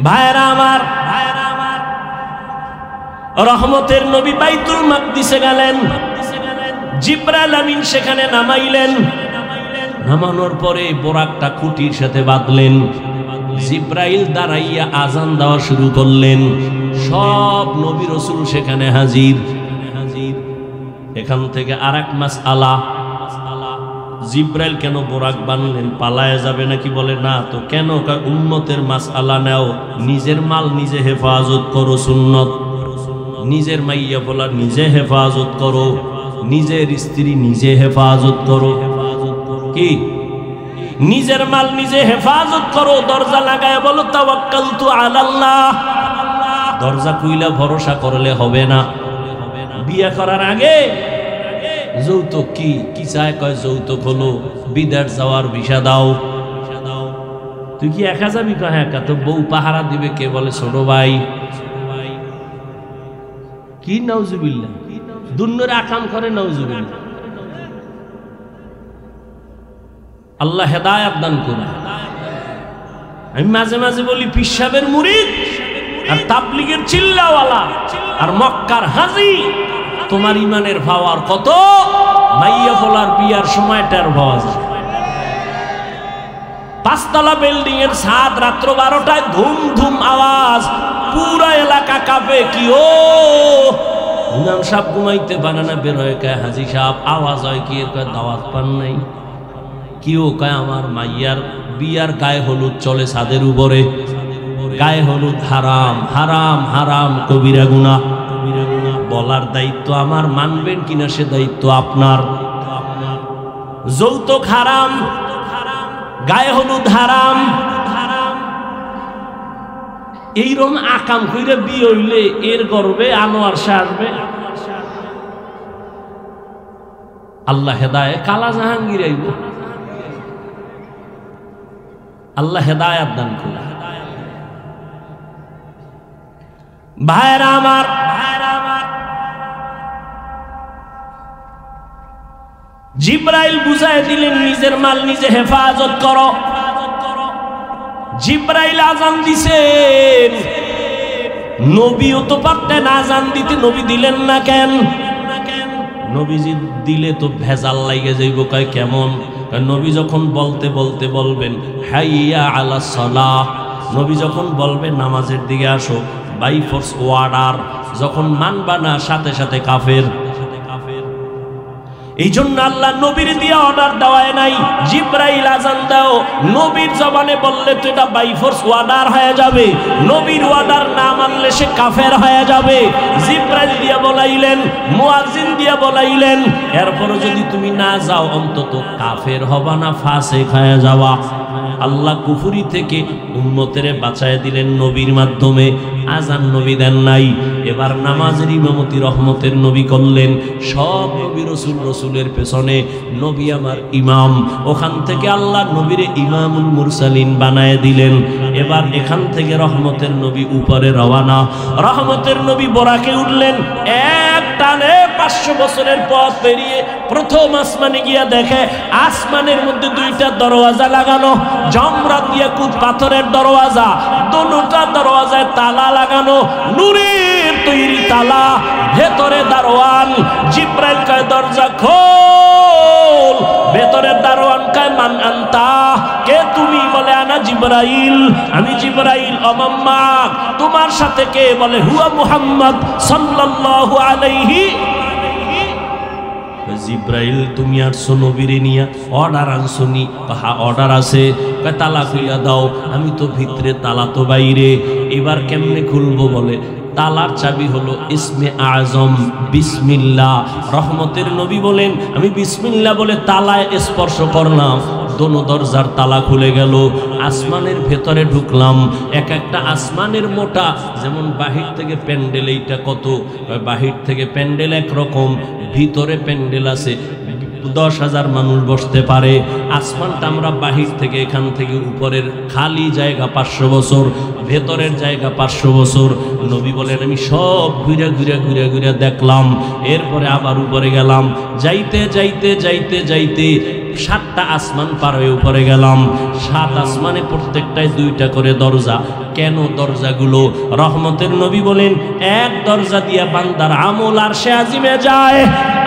ভাইরা আমার, রহমতের নবী বাইতুল মাকদিসে গেলেন, জিবরাইল আমিন সেখানে নামাইলেন। নামানোর পরে বোরাকটা খুঁটির সাথে বাঁধলেন। জিবরাইল দাঁড়াইয়া আজান দেওয়া শুরু করলেন। সব নবী রাসূল সেখানে হাজির। এখান থেকে আরেক মাসআলা, জিবরাইল কেন বোরাক বানলেন? পালায়া যাবে নাকি? বলে না তো। কেন? উম্মতের মাসআলা নাও, নিজের মাল নিজে হেফাজত করো, সুন্নত। নিজের মাইয়া বলা নিজে হেফাজত করো, নিজের স্ত্রী নিজে হেফাজত করো। কি? নিজের মাল নিজে হেফাজত করো। দরজা লাগায় বলো তাওয়াক্কালতু আলাল্লাহ। দরজা খুইলা ভরসা করলে হবে না। বিয়ে করার আগে যৌতুক কি কি চায়? কয় যৌতুক হলো বিদেশ যাওয়ার ভিসা দাও। তুই কি একা যাবি? কয় একা। তো বউ পাহারা দিবে কে? বলে ছোট ভাই। কি নাউজুবিল্লাহ, দুনিয়ার আকাম করে নাউজুবিল্লাহ। আল্লাহ হেদায়েত দান করুন। আমি মাঝে মাঝে বলি পীর সাহেবের মুরিদ আর তাবলীগের চিল্লাওয়ালা আর মক্কার হাজী, তোমার ইমানের পাওয়ার কত? মাইয়া ফলার বিয়ার সময় টের পাওয়া যায়। পাঁচতলা বিল্ডিং এর ছাদ, রাত্র 12টায় ধুম ধুম আওয়াজ, পুরো এলাকা কাঁপে। কি ও ইমাম সাহেব ঘুমাইতে পারে না, বের হয়ে কয় হাজী সাহেব আওয়াজ হয় কি? এর কয় দাওয়াত পান নাই। কি ও? কয় আমার মাইয়ার বিয়ার গায়ে হলুদ চলে ছাদের উপরে। গায়ে হলুদ হারাম, হারাম, হারাম, কবিরা গুনাহ। বলার দায়িত্ব আমার, মানবেন কিনা সে দায়িত্ব আপনার। যৌতুক হারাম, গায়ে হলুদ হারাম। এইরকম আকাম কইরা বিয়ে হইলে এর গর্বে আনোয়ার শাহ আসবে। আল্লাহ হেদায়েত, কালা জাহাঙ্গীর আইব। আল্লাহ হেদায়েত দান করুন। ভাইরা আমার, জিবরাইল বুঝায় দিলেন নিজের মাল নিজে হেফাজত করো। জিবরাইল আজান দিছেন, নবীও তো পারতেন আজান দিতে, নবী দিলেন না কেন? নবীজি দিলে তো ভেজাল লাগে যাইব। কয় কেমন? নবী যখন বলতে বলতে বলবেন হাইয়া আলাস সালাহ, নবী যখন বলবেন নামাজের দিকে আসো, বাই ফোর্স ওয়ার্ডার। যখন মানবা না সাথে সাথে কাফের। এই জন্য আল্লাহ নবীর দিয়ে অর্ডার দেওয়ায় নাই, জিবরাইল আজান দাও। নবীর জবানে বললে তো এটা বাই ফোর্স ওয়ার্ডার হয়ে যাবে। নবীর ওয়ার্ডার না মানলে সে কাফের হয়ে যাবে। জিবরাইল দিয়ে বলাইলেন, মুয়াজ্জিন দিয়ে বলাইলেন, এরপরও যদি তুমি না যাও অন্তত কাফের হবা না, ফাসিক হয়ে যাওয়া। আল্লাহ কুফরি থেকে উম্মতের বাঁচায় দিলেন নবীর মাধ্যমে। আজান নবী দেন নাই। এবার নামাজের ইমামতি রহমতের নবী করলেন। সব নবী রসুল, রসুলের পেছনে নবী আমার ইমাম। ওখান থেকে আল্লাহ নবীরে ইমামুল মুরসালিন বানায় দিলেন। এবার এখান থেকে রহমতের নবী উপরে রওয়ানা। রহমতের নবী বোরাকে উঠলেন। এক টানে 500 বছরের পথ পেরিয়ে প্রথম আসমানে গিয়া দেখে আসমানের মধ্যে 2টা দরওয়াজা লাগানো, জমরাত ইয়াকুত পাথরের দরওয়াজা। দুটো দরওয়াজায় তালা লাগানো, নূরের তৈরি তালা। ভেতরে দারোয়ান। জিবরাইল কয় দরজা খোল। ভেতরের দারোয়ান কয় মান আনতা, কে তুমি? বলে আনা জিবরাইল, আমি জিবরাইল। অমাম্মা, তোমার সাথে কে? বলে হুয়া মুহাম্মদ সাল্লাল্লাহু আলাইহি। জিবরাইল তুমি আসছো নবীরে নিয়া, অর্ডার আনছো নি? হ্যাঁ অর্ডার আছে। তালা খুইয়া দাও। আমি তো ভিতরে, তালা তো বাইরে। এবার কেমনে খুলবো? বলে তালার চাবি হলো ইসমে আজম বিসমিল্লাহ। রহমতের নবী বলেন আমি বিসমিল্লাহ বলে তালায় স্পর্শ করলাম, দোনো দরজার তালা খুলে গেল। আসমানের ভেতরে ঢুকলাম। এক একটা আসমানের মোটা, যেমন বাহির থেকে প্যান্ডেল, এইটা কত? বাহির থেকে প্যান্ডেল একরকম, ভিতরে প্যান্ডেল আছে 10,000 মানুষ বসতে পারে। আসমানটা আমরা বাহির থেকে, এখান থেকে উপরের খালি জায়গা 500 বছর, ভেতরের জায়গা 500 বছর। নবী বলেন আমি সব ঘুরে ঘুরে ঘুরে ঘুরে দেখলাম। এরপরে আবার উপরে গেলাম। যাইতে যাইতে যাইতে যাইতে 7টা আসমান পার হয়ে উপরে গেলাম। 7 আসমানে প্রত্যেকটায় 2টা করে দরজা। কেন দরজাগুলো? রহমতের নবী বলেন, এক দরজা দিয়া বান্দার আমল আরশে আজিমে যায়,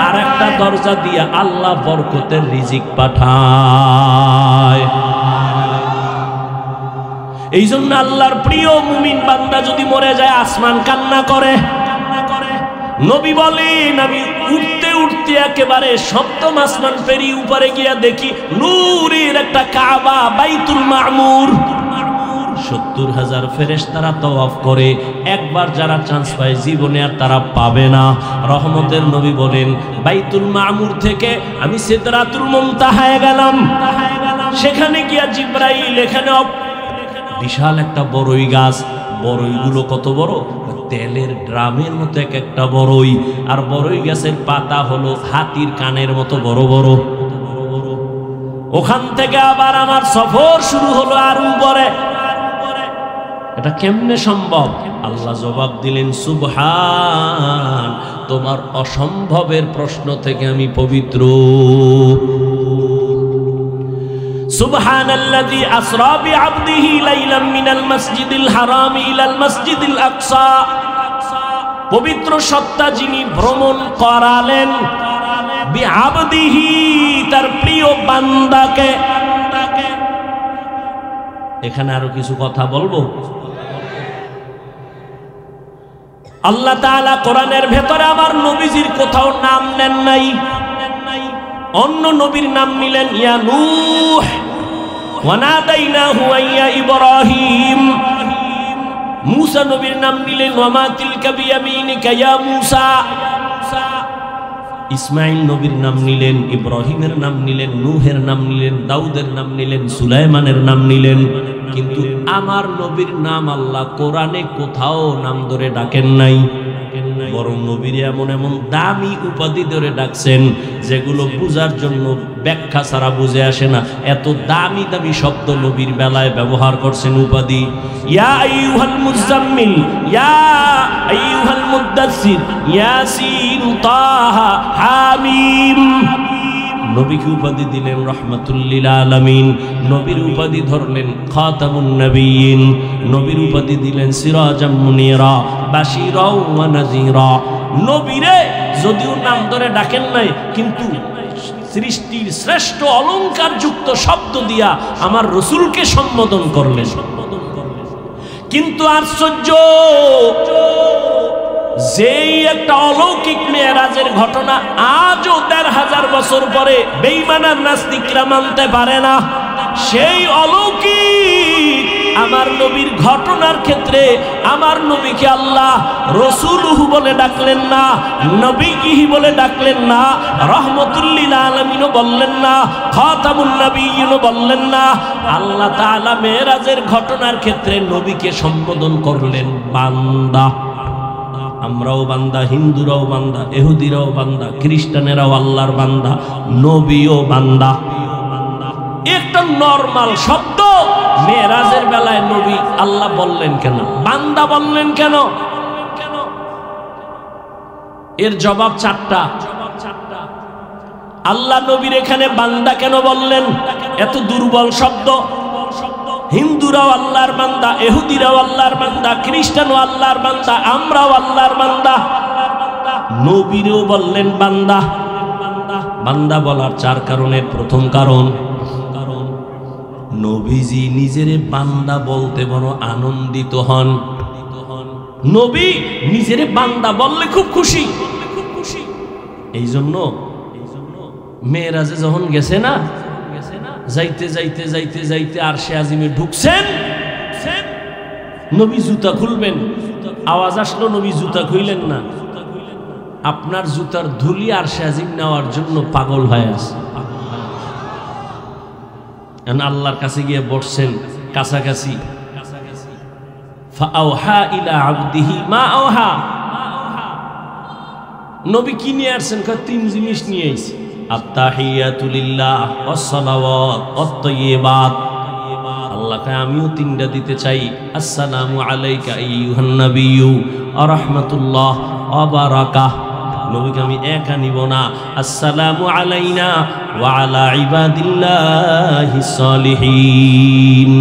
আর একটা দরজা দিয়া আল্লাহ বরকতের রিজিক পাঠায়। এই জন্য আল্লাহর প্রিয় মুমিন বান্দা যদি মরে যায় আসমান কান্না করে। নবী বলেন, আমি উঠতে উঠতে একেবারে 7ম আসমান পেরিয়ে উপরে গিয়া দেখি নূরের একটা কাবা, বাইতুল মামুর। 70,000 ফেরেশতারা তওয়াফ করে। একবার যারা চান্স পায় জীবনে আর তারা পাবে না। রহমতের নবী বলেন, বাইতুল মামুর থেকে আমি সিদরাতুল মুনতাহায় গেলাম। সেখানে গিয়া জিবরাইল, এখানে বিশাল একটা বড়ই গাছ। বড়ইগুলো কত বড়? তেলের ড্রামের মতো এক একটা বড়ই। আর বড়ই গাছের পাতা হলো হাতির কানের মতো বড় বড়। ওখান থেকে আবার আমার সফর শুরু হলো আর উপরে। এটা কেমনে সম্ভব? আল্লাহ জবাব দিলেন, সুবহান, তোমার অসম্ভবের প্রশ্ন থেকে আমি পবিত্র। সুবহানাল্লাযী আসরা বিআবদিহি লাইলাম মিনাল মাসজিদিল হারাম ইলাল মাসজিদিল আকসা। পবিত্র সত্তা যিনি ভ্রমণ করালেন বিআবদিহি, তার প্রিয় বান্দাকে। এখানে আরো কিছু কথা বলবো। আল্লাহ তাআলা কোরআনের ভেতরে আমার নবীজির কোথাও নাম নেন নাই। অন্য নবীর নাম নিলেন ইয়া নূহ, ওয়া নাদাইনাহু ইয়া ইব্রাহিম। মূসা নবীর নাম নিলেন ওয়া মা তিলকা বিয়ামিনিকা ইয়া মূসা। ইসমাইল নবীর নাম নিলেন, ইব্রাহিমের নাম নিলেন, নূহের নাম নিলেন, দাউদের নাম নিলেন, সুলাইমানের নাম নিলেন। কিন্তু আমার নবীর নাম আল্লাহ কোরআনে কোথাও নাম ধরে ডাকেন নাই। বরং নবীর এমন এমন দামি উপাধি ধরে ডাকছেন যেগুলো বুঝার জন্য ব্যাখ্যা ছাড়া বুঝে আসে না। এত দামি দামি শব্দ নবীর বেলায় ব্যবহার করছেন উপাধি। ইয়া আইয়ুহাল মুজাম্মিল, ইয়া আইয়ুহাল মুদ্দাসসির, ইয়াসিন, তাহা, হামিম। নবীকে উপাধি দিলেন রহমাতুল লিল আলামিন। নবীর উপাধি ধরলেন খাতামুন নবিয়্যিন। নবীর উপাধি দিলেন সিরাজাম মুনীরা, বাশীরা ওয়া নাযীরা। নবীরে যদিও নাম ধরে ডাকেন নাই, কিন্তু সৃষ্টির শ্রেষ্ঠ অলংকার যুক্ত শব্দ দিয়া আমার রাসূলকে সম্বোধন করলেন। কিন্তু আশ্চর্য, যেই একটা অলৌকিক মেরাজের ঘটনা আজও ১৫০০ বছর পরে বেঈমান আর নাস্তিকরা মানতে পারে না। সেই অলৌকিক আমার নবীর ঘটনার ক্ষেত্রে আমার নবীকে আল্লাহ রাসূলুহু বলে ডাকলেন না, নবীহি বলে ডাকলেন না, রাহমাতুল লিল আলামিনও বললেন না, খাতামুন নবিয়্যিনও বললেন না। আল্লাহ তাআলা মেরাজের ঘটনার ক্ষেত্রে নবীকে সম্বোধন করলেন বান্দা। আমরাও বান্দা, হিন্দুরাও বান্দা, ইহুদিরাও বান্দা, খ্রিস্টানেরাও আল্লাহর বান্দা, নবীও বান্দা। একটা নরমাল শব্দ মেরাজের বেলায় নবী আল্লাহ বললেন কেন, বান্দা বললেন কেন? এর জবাব 4টা। আল্লাহ নবীর এখানে বান্দা কেন বললেন? এত দুর্বল শব্দ। হিন্দুরাও আল্লাহর বান্দা, ইহুদিরাও আল্লাহর বান্দা, খ্রিস্টানও আল্লাহর বান্দা, আমরাও আল্লাহর বান্দা। নবীরও বললেন বান্দা। বান্দা বলার 4 কারণের প্রথম কারণ, নবীজি নিজের বান্দা বলতে বড় আনন্দিত হন। নবী নিজের বান্দা বললে খুব খুশি। এই জন্য মেরাজে যখন গেছে না, যাইতে যাইতে যাইতে যাইতে আরশে আজিমে ঢুকছেন, নবী জুতা খুলবেন, আওয়াজ আসলো, নবী জুতা খুইলেন না। আপনার জুতার ধুলি আরশে আজিম নেওয়ার জন্য পাগল হয়ে আছে। আল্লাহর কাছে গিয়ে বসছেন কাছাকাছি। ফাআওহা ইলা আবদিহি মা আওহা। নবী কি নিয়ে আসছেন? 3 জিনিস নিয়ে আইছে। আত্তাহিয়াতু লিল্লাহ ওয়াস সালাওয়াত ওয়াত তাইয়্যিবাত। আল্লাহকে আমিও 3টা দিতে চাই। আসসালামু আলাইকা আইয়ুহান নাবিয়্যু ওয়া রাহমাতুল্লাহ ওয়া বারাকাতুহু। নবীকে আমি একা নিব না। আসসালামু আলাইনা ওয়া আলা ইবাদিল্লাহিস সালিহিন।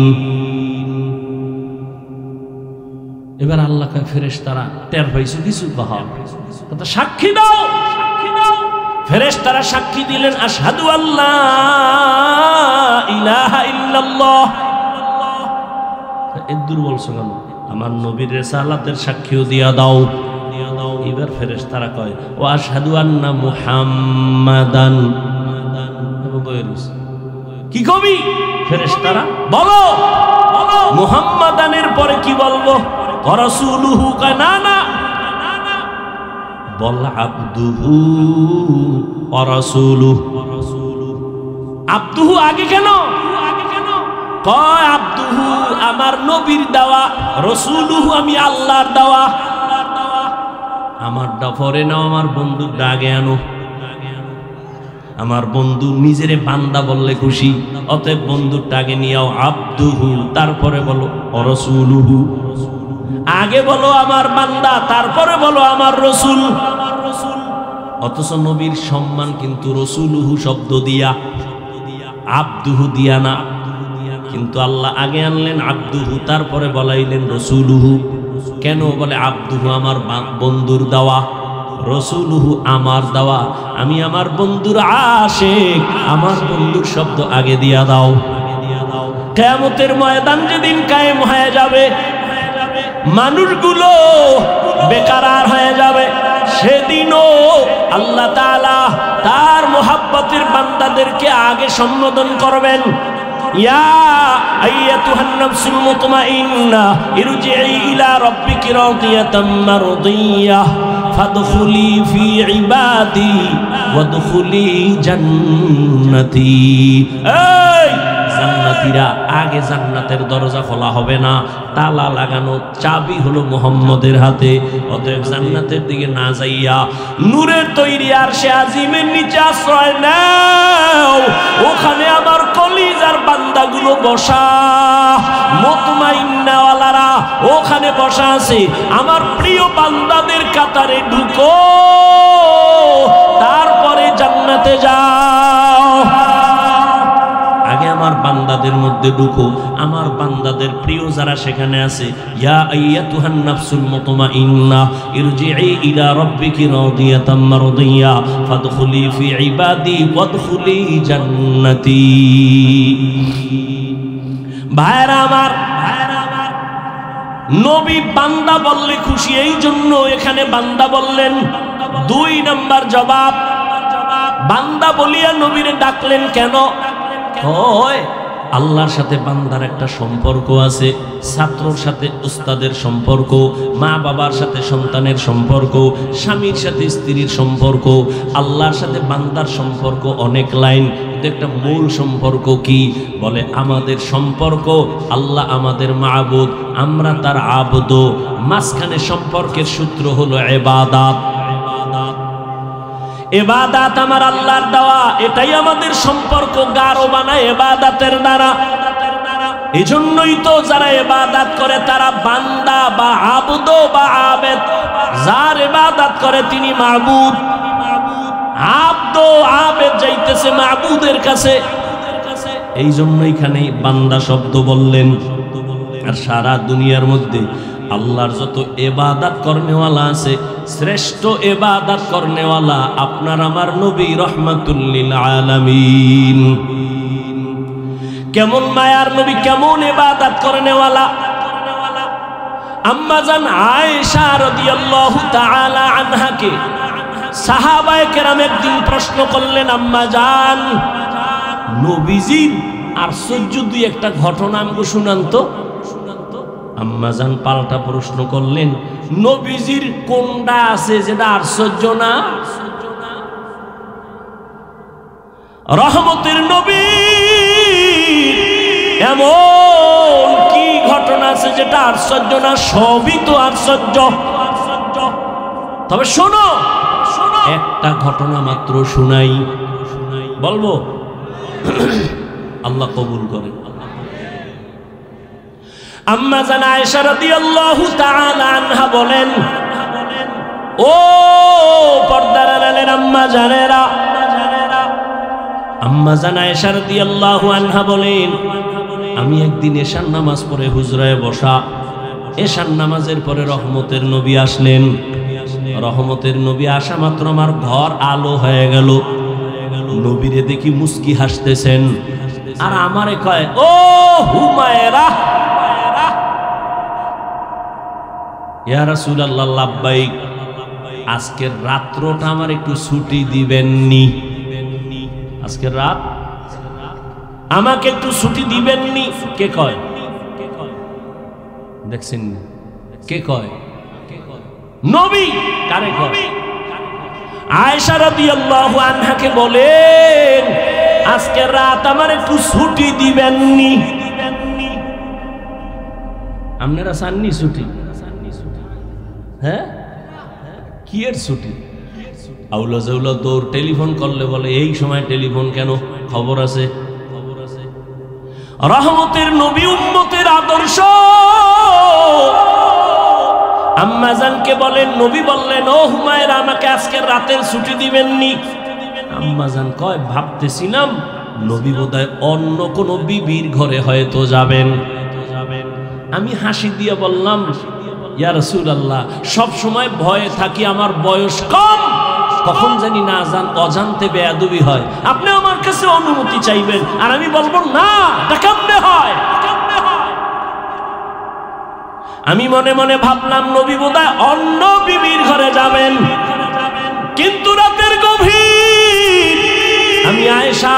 এবার আল্লাহ কয় ফেরেশতারা টের পাইছো কিছু কহা কথা সাক্ষী দাও, সাক্ষী দাও। ফেরেশতারা সাক্ষী দিলেন আশহাদু আল্লা ইলাহা ইল্লাল্লাহ। এ দুর্বল কেন? আমার নবীর রিসালাতের সাক্ষীও দিয়া দাও। এবার ফেরেশতারা কয় ওয়া আশহাদু আন্না মুহাম্মাদান। কি কবি ফেরেশতারা বলো, বলো মুহাম্মাদানের পরে কি বলবো? ওয়া রাসূলুহু। কয় না না, বল আবদুহু ওয়া রাসূলুহু। আবদুহু আগে কেন? কয় আবদুহু আমার নবীর দেওয়া, রাসূলুহু আমি আল্লাহর দেওয়া। আমার পরে নাও, আমার বন্ধুর ডাকে আনো। আমার বন্ধু নিজেরে বান্দা বললে খুশি, অতএব বন্ধুর ডাকে নিয়াও আবদুহু, তারপরে বলো রাসূলুহু। আগে বলো আমার বান্দা, তারপরে বলো আমার রসুল। অথচ নবীর সম্মান কিন্তু রাসূলুহু শব্দ দিয়া, আবদুহু দিয়া না। কিন্তু আল্লাহ আগে আনলেন আবদুহু, তারপরে বলাইলেন রাসূলুহু। কেন বলে আবদুহু আমার বন্ধুর দেওয়া, রাসূলুহু আমার দেওয়া। আমি আমার বন্ধুর আশিক, আমার বন্ধুর শব্দ আগে দিয়া দাও। কিয়ামতের ময়দান যেদিন কায়েম হয়ে যাবে, মানুষগুলো বেকার হয়ে যাবে, সেদিনও আল্লাহ তাআলা তার মুহাব্বতের বান্দাদেরকে আগে সম্বোধন করবেন। ইয়া আইয়াতুহান নাফসুল মুতমাইন্না ইরজিই ইলা রাব্বিকি রাদিয়াতাম মারদিয়াহ ফাদখুলি ফি ইবাদি ওয়াদখুলি জান্নাতি। এই জান্নাতীরা, আগে জান্নাতের দরজা খোলা হবে না, তালা লাগানো, চাবি হলো মুহাম্মদের হাতে। অতএব জান্নাতের দিকে না যাইয়া নূরের তৈরি আরশে আজিমের নিচে আশ্রয় নাও। ওখানে আমার কলিজার বান্দাগুলো বসা, মুতমাইন্নাওয়ালারা ওখানে বসা আছে। আমার প্রিয় বান্দাদের কাতারে ঢুকো, তারপরে জান্নাতে যাও। আগে আমার বান্দাদের মধ্যে ঢুকো, আমার বান্দাদের প্রিয় যারা সেখানে আছে। ইয়া আইয়াতুহান নাফসুল মুতমাইন্না ইরজিই ইলা রাব্বিকি রাদিয়াতাম মারদিয়া ফাদখুলি ফি ইবাদি ওয়াদখুলি জান্নাতি। ভাইরা আমার, নবী বান্দা বললে খুশি, এই জন্য এখানে বান্দা বললেন। 2 নাম্বার জবাব, বান্দা বলিয়া নবীরে ডাকলেন কেন? আল্লাহর সাথে বান্দার একটা সম্পর্ক আছে, ছাত্রর সাথে উস্তাদের সম্পর্ক, মা বাবার সাথে সন্তানের সম্পর্ক, স্বামীর সাথে স্ত্রীর সম্পর্ক। আল্লাহর সাথে বান্দার সম্পর্ক অনেক লাইন, কিন্তু একটা মূল সম্পর্ক কি? বলে আমাদের সম্পর্ক, আল্লাহ আমাদের মাবুদ, আমরা তার আবদ। মাঝখানে সম্পর্কের সূত্র হলো ইবাদত। ইবাদত আমার আল্লাহর দেওয়া, এটাই আমাদের সম্পর্ক গাঢ় বানায় ইবাদতের দ্বারা। এজন্যই তো যারা ইবাদত করে তারা বান্দা বা আবদ বা আবেদ। যার ইবাদত করে তিনি মাবুদ, আবদ আবেদ যাইতেছে মাবুদের কাছে। এই জন্য এখানে বান্দা শব্দ বললেন। আর সারা দুনিয়ার মধ্যে আল্লাহর যত ইবাদত করনেওয়ালা আছে, শ্রেষ্ঠ ইবাদত করনেওয়ালা আপনার আমার নবী রাহমাতুল লিল আলামিন। কেমন মায়ার নবী, কেমন ইবাদত করনেওয়ালা। আম্মা জান আয়েশা রাদিয়াল্লাহু তাআলা আনহাকে সাহাবায়ে কেরাম একদিন প্রশ্ন করলেন, আম্মা জান নবীজির আশ্চর্য দুই একটা ঘটনা আমাকে শুনান তো। আম্মা জান পাল্টা প্রশ্ন করলেন, নবীজির কোনটা আছে যেটা আশ্চর্য না? রহমতের নবী এমন কি ঘটনা আছে যেটা আশ্চর্য না? সবই তো আশ্চর্য। তবে শোনো, একটা ঘটনা মাত্র শুনাই, বলবো? আল্লাহ কবুল করেন। আম্মা জান আয়েশা রাদিয়াল্লাহু তাআলা আনহা বলেন, ও পর্দার আড়ালের আম্মা জানেরা, আম্মা জান আয়েশা রাদিয়াল্লাহু আনহা বলেন, আমি একদিন এশার নামাজ পড়ে হুজরায় বসা, এশার নামাজের পরে রহমতের নবী আসলেন। রহমতের নবী আসা মাত্র আমার ঘর আলো হয়ে গেল। নবীরে দেখি মুস্কি হাসতেছেন, আর আমারে কয়, ও হুমায়রা। ইয়া রাসূলুল্লাহ, লাব্বাইক, আজকের রাত্রটা আমার একটু ছুটি দিবেননি? আজকের রাত আমাকে একটু ছুটি দিবেননি? কে কয়? দেখছেন কে কয়? নবী। কারে কয়? আয়েশা রাদিয়াল্লাহু আনহাকে বলেন, আজকের রাত আমার একটু ছুটি দিবেননি? আপনারা চাননি ছুটি? হ্যাঁ, কি এর ছুটি? আউলা জাউলা দৌড়, টেলিফোন করলে বলে এই সময় টেলিফোন কেন, খবর আছে। রহমতের নবী উম্মতের আদর্শ। আম্মা জানকে বলেন, নবী বললেন, ও হুমায়রা, আমাকে আজকের রাতের ছুটি দিবেননি? আম্মা জান কয়, ভাবতেছিলাম নবী বোধহয় অন্য কোন বিবির ঘরে হয়তো যাবেন। আমি হাসি দিয়ে বললাম, ইয়া রাসূলুল্লাহ, সব সময় ভয়ে থাকি, আমার বয়স কম, কখন জানি না জান অজান্তে বেয়াদবি হয়, আপনি আমার কাছে অনুমতি চাইবেন, আর আমি বলবো না, এটা কেমনে হয়? আমি মনে মনে ভাবলাম নবী বোধহয় অন্য বিবির ঘরে যাবেন। কিন্তু রাতের গভীর, আমি আয়েশা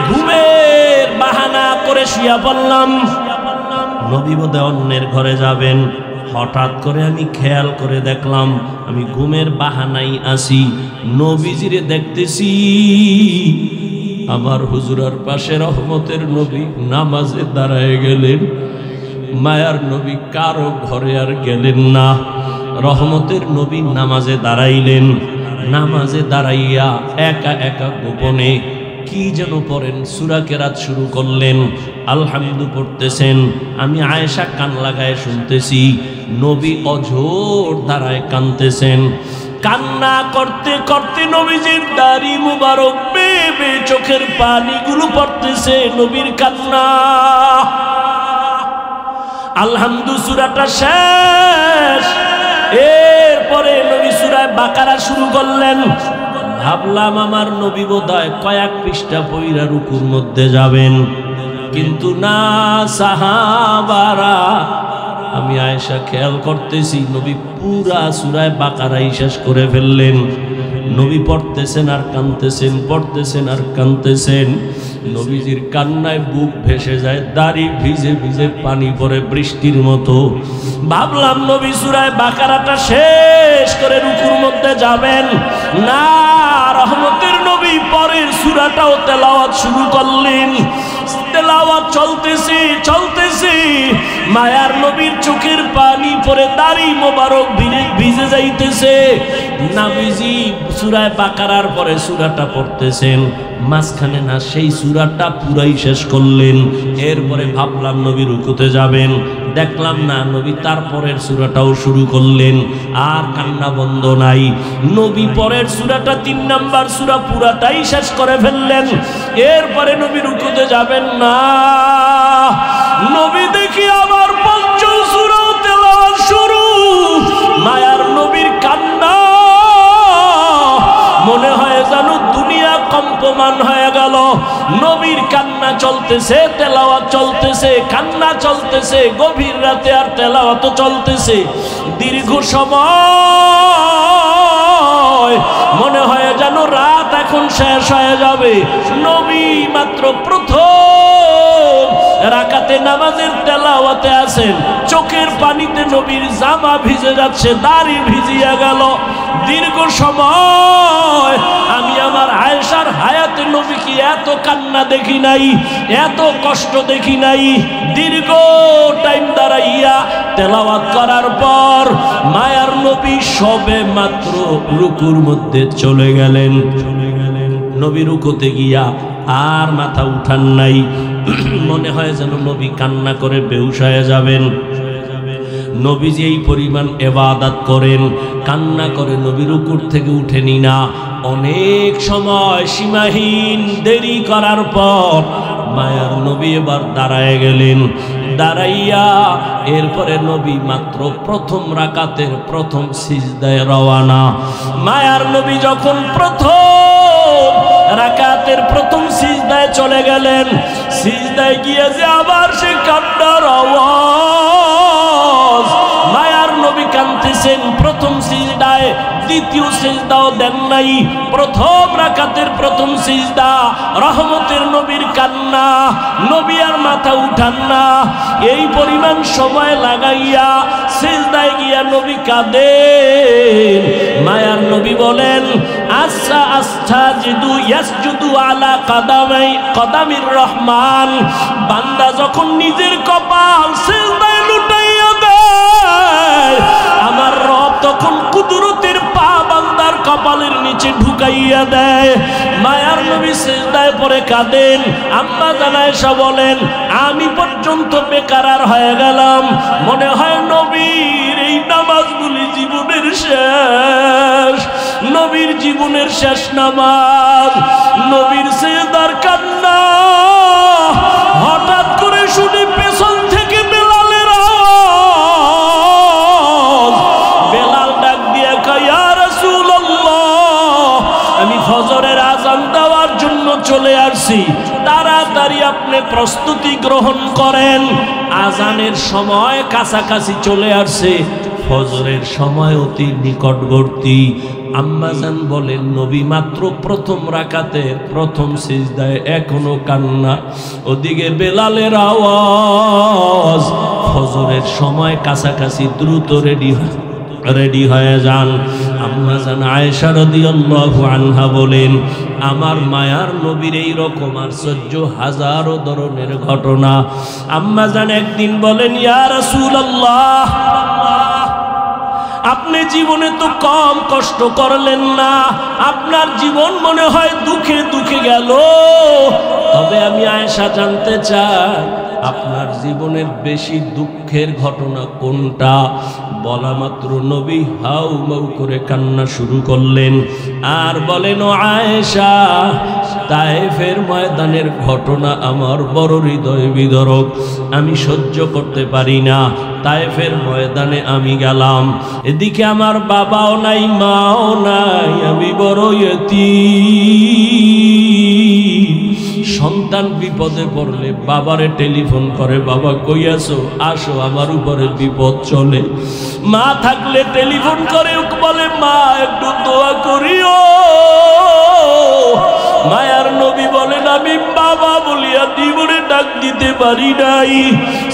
ঘুমের বাহানা করে শুয়ে পড়লাম, নবী বোধহয় অন্যের ঘরে যাবেন। হঠাৎ করে আমি খেয়াল করে দেখলাম, আমি ঘুমের বাহানাই আসি, নবীজিরে দেখতেছি আমার হুজুরার পাশে রহমতের নবী নামাজে দাঁড়ায় গেলেন। মায়ার নবী কারো ঘরে আর গেলেন না, রহমতের নবী নামাজে দাঁড়াইলেন। নামাজে দাঁড়াইয়া একা একা গোপনে কি যেন পড়েন, সূরা কেরাত শুরু করলেন, আলহামদু পড়তেছেন। আমি আয়েশা কান লাগায় শুনতেছি, নবী অঝোর দাঁড়ায় কাঁদতেছেন। কান্না করতে করতে নবীজির দাড়ি মুবারক বেয়ে বেয়ে চোখের পানিগুলো পড়তেছে, নবীর কান্না। আলহামদু সূরাটা শেষ, এরপরে নবী সূরা বাকারা শুরু করলেন। ভাবলাম আমার নবী বোধহয় কয়েক পৃষ্ঠা পইরা রুকুর মধ্যে যাবেন, কিন্তু না, সাহাবারা, আমি আয়েশা খেয়াল করতেছি নবী পুরা সূরা বাকারাই শেষ করে ফেললেন। নবী পড়তেছেন আর কাঁদতেছেন, পড়তেছেন আর কাঁদতেছেন। নবীজির কান্নায় বুক ভেসে যায়, দাড়ি ভিজে ভিজে পানি পড়ে বৃষ্টির মতো। ভাবলাম নবী সূরা বাকারাটা শেষ করে রুকুর মধ্যে যাবেন, না, রহমতের নবী পরের সূরাটাও তেলাওয়াত শুরু করলেন। তেলাওয়াত চলতেছে চলতেছে, মায়ার নবীর চোখের পানি পড়ে দাড়ি মোবারক ভিজে যাইতেছে। নবীজি সূরা বাকারার পরে সূরাটা পড়তেছেন, মাঝখানে না সেই সূরাটা পুরাই শেষ করলেন। এরপরে ভাবলাম নবী রুকুতে যাবেন, দেখলাম না, নবী তারপরের সূরাটাও শুরু করলেন। আর কান্না বন্ধ নাই, নবী পরের সূরাটা 3 নাম্বার সূরা পুরাটাই শেষ করে ফেললেন। এরপরে নবী রুকুতে যাবেন না, নবী দেখি আবার 5ম সূরা তেলাওয়াত শুরু। মায়ার নবীর কান্না, মনে হয় যেন দুনিয়া কম্পমান হয়ে গেল। নবীর কান্না চলতেছে, তেলাওয়াত চলতেছে, কান্না চলতেছে, গভীর রাতে আর তেলাওয়াত চলতেছে দীর্ঘ সময়। মনে হয় যেন রাত এখন শেষ হয়ে যাবে। নবী মাত্র প্রথম রাকাতে নামাজের তেলাওয়াতে আছেন, চোখের পানিতে নবীর জামা ভিজে যাচ্ছে, দাড়ি ভিজিয়া গেল। দীর্ঘ সময় আমি আমার আয়েশার হায়াতে নবী কি এত কান্না দেখি নাই, এত কষ্ট দেখি নাই। দীর্ঘ টাইম দাঁড়াইয়া তেলাওয়াত করার পর মায়ার নবী সবে মাত্র রুকুর মধ্যে চলে গেলেন। নবী রুকুতে গিয়া আর মাথা উঠান নাই, মনে হয় যেন নবী কান্না করে বেহুশ হয়ে যাবেন। নবীজি এই পরিমাণ ইবাদত করেন, কান্না করে নবী রুকুর থেকে উঠেনি না। অনেক সময় সীমাহীন দেরি করার পর মায়ার নবী এবার দাঁড়ায় গেলেন। দাঁড়াইয়া এরপরে নবী মাত্র প্রথম রাকাতের প্রথম সিজদায় রওয়ানা। মায়ার নবী যখন প্রথম রাকাতের প্রথম সিজদায় চলে গেলেন, সিজদায় গিয়ে যে আবার সে কান্নার আওয়াজ। মায়ার নবী কাঁদতেছেন প্রথম সিজদায়, দ্বিতীয় সিজদাও দেন নাই। প্রথম রাকাতের প্রথম সিজদা, রহমতের নবীর কান্না, নবী আর মাথা উঠান না। এই পরিমাণ সময় লাগাইয়া সিজদায় গিয়া নবী কাঁদেন। মায়ার নবী বলেন, আচ্ছা আস্তাজিদু ইয়াসজুদু আলা কদামির রহমান। বান্দা যখন নিজের কপাল সিজদায় লুটাইয়া দেয়, আমার রব তখন কুদরতের পা বান্দার কপালের নিচে ঢুকাইয়া দেয়। মায়ার নবী সিজদায় পড়ে কাঁদেন। আম্মা জান আয়েশা বলেন, আমি পর্যন্ত বেকারার হয়ে গেলাম। মনে হয় নবীর এই নামাজগুলি জীবনের শেষ, নবীর জীবনের শেষ নামাজ। নবীর সিজদার কান্না হঠাৎ করে শুনি পেছন থেকে বেলালের আওয়াজ। বেলাল ডাক দিয়ে কয়, ইয়া রাসূলুল্লাহ, আমি ফজরের আযান দেওয়ার জন্য চলে আসছি, তাড়াতাড়ি আপনি প্রস্তুতি গ্রহণ করেন। আযানের সময় কাছাকাছি চলে আসছে, ফজরের সময় অতি নিকটবর্তী। আম্মাজান বলেন, নবী মাত্র প্রথম রাকাতের প্রথম সিজদায় এখনো কান্না, ওদিকে বেলালের আওয়াজ। ফজরের সময় কাছাকাছি, দ্রুত রেডি হয়ে যান। আম্মাজান আয়েশা রাদিয়াল্লাহু আনহা বলেন, আমার মায়ার নবীর এই রকম আশ্চর্য হাজারো ধরনের ঘটনা। আম্মাজান একদিন বলেন, ইয়া রাসূলুল্লাহ, আপনি জীবনে তো কম কষ্ট করলেন না, আপনার জীবন মনে হয় দুঃখে দুঃখে গেল। তবে আমি আয়েশা জানতে চাই, আপনার জীবনের বেশি দুঃখের ঘটনা কোনটা? বলা মাত্র নবী হাউ মাউ করে কান্না শুরু করলেন আর বলেন, ও আয়েশা, তায়েফের ময়দানের ঘটনা আমার বড় হৃদয় বিদারক, আমি সহ্য করতে পারি না। তায়েফের ময়দানে আমি গেলাম, এদিকে আমার বাবাও নাই, মাও নাই, আমি বড় ইয়তীম। সন্তান বিপদে পড়লে বাবারে টেলিফোন করে, বাবা কই আছো, আসো, আমার উপরে বিপদ চলে। মা থাকলে টেলিফোন করে বলে, মা একটু দোয়া করিও। মায়ার নবী বলেন, আমি বাবা বলিয়া জীবনে ডাক দিতে পারি নাই।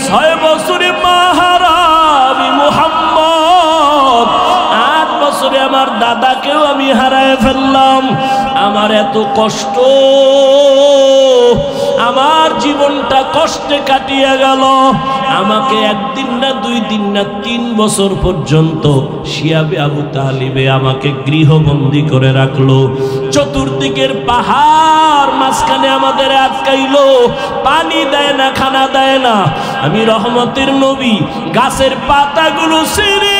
6 বছরে মা হারা আমি মুহাম্মদ, 8 বছরে আমার দাদাকেও আমি হারায় ফেললাম। আমার এত কষ্ট, আমার জীবনটা কষ্টে কাটিয়ে গেল। আমাকে 1 দিন না 2 দিন না 3 বছর পর্যন্ত শিয়াবে আবু তালিবে আমাকে গৃহবন্দী করে রাখলো। চতুর্দিকের পাহাড় মাঝখানে আমাদের আটকাইলো, পানি দেয় না, খানা দেয় না। আমি রহমতের নবী গাছের পাতাগুলো ছিঁড়ে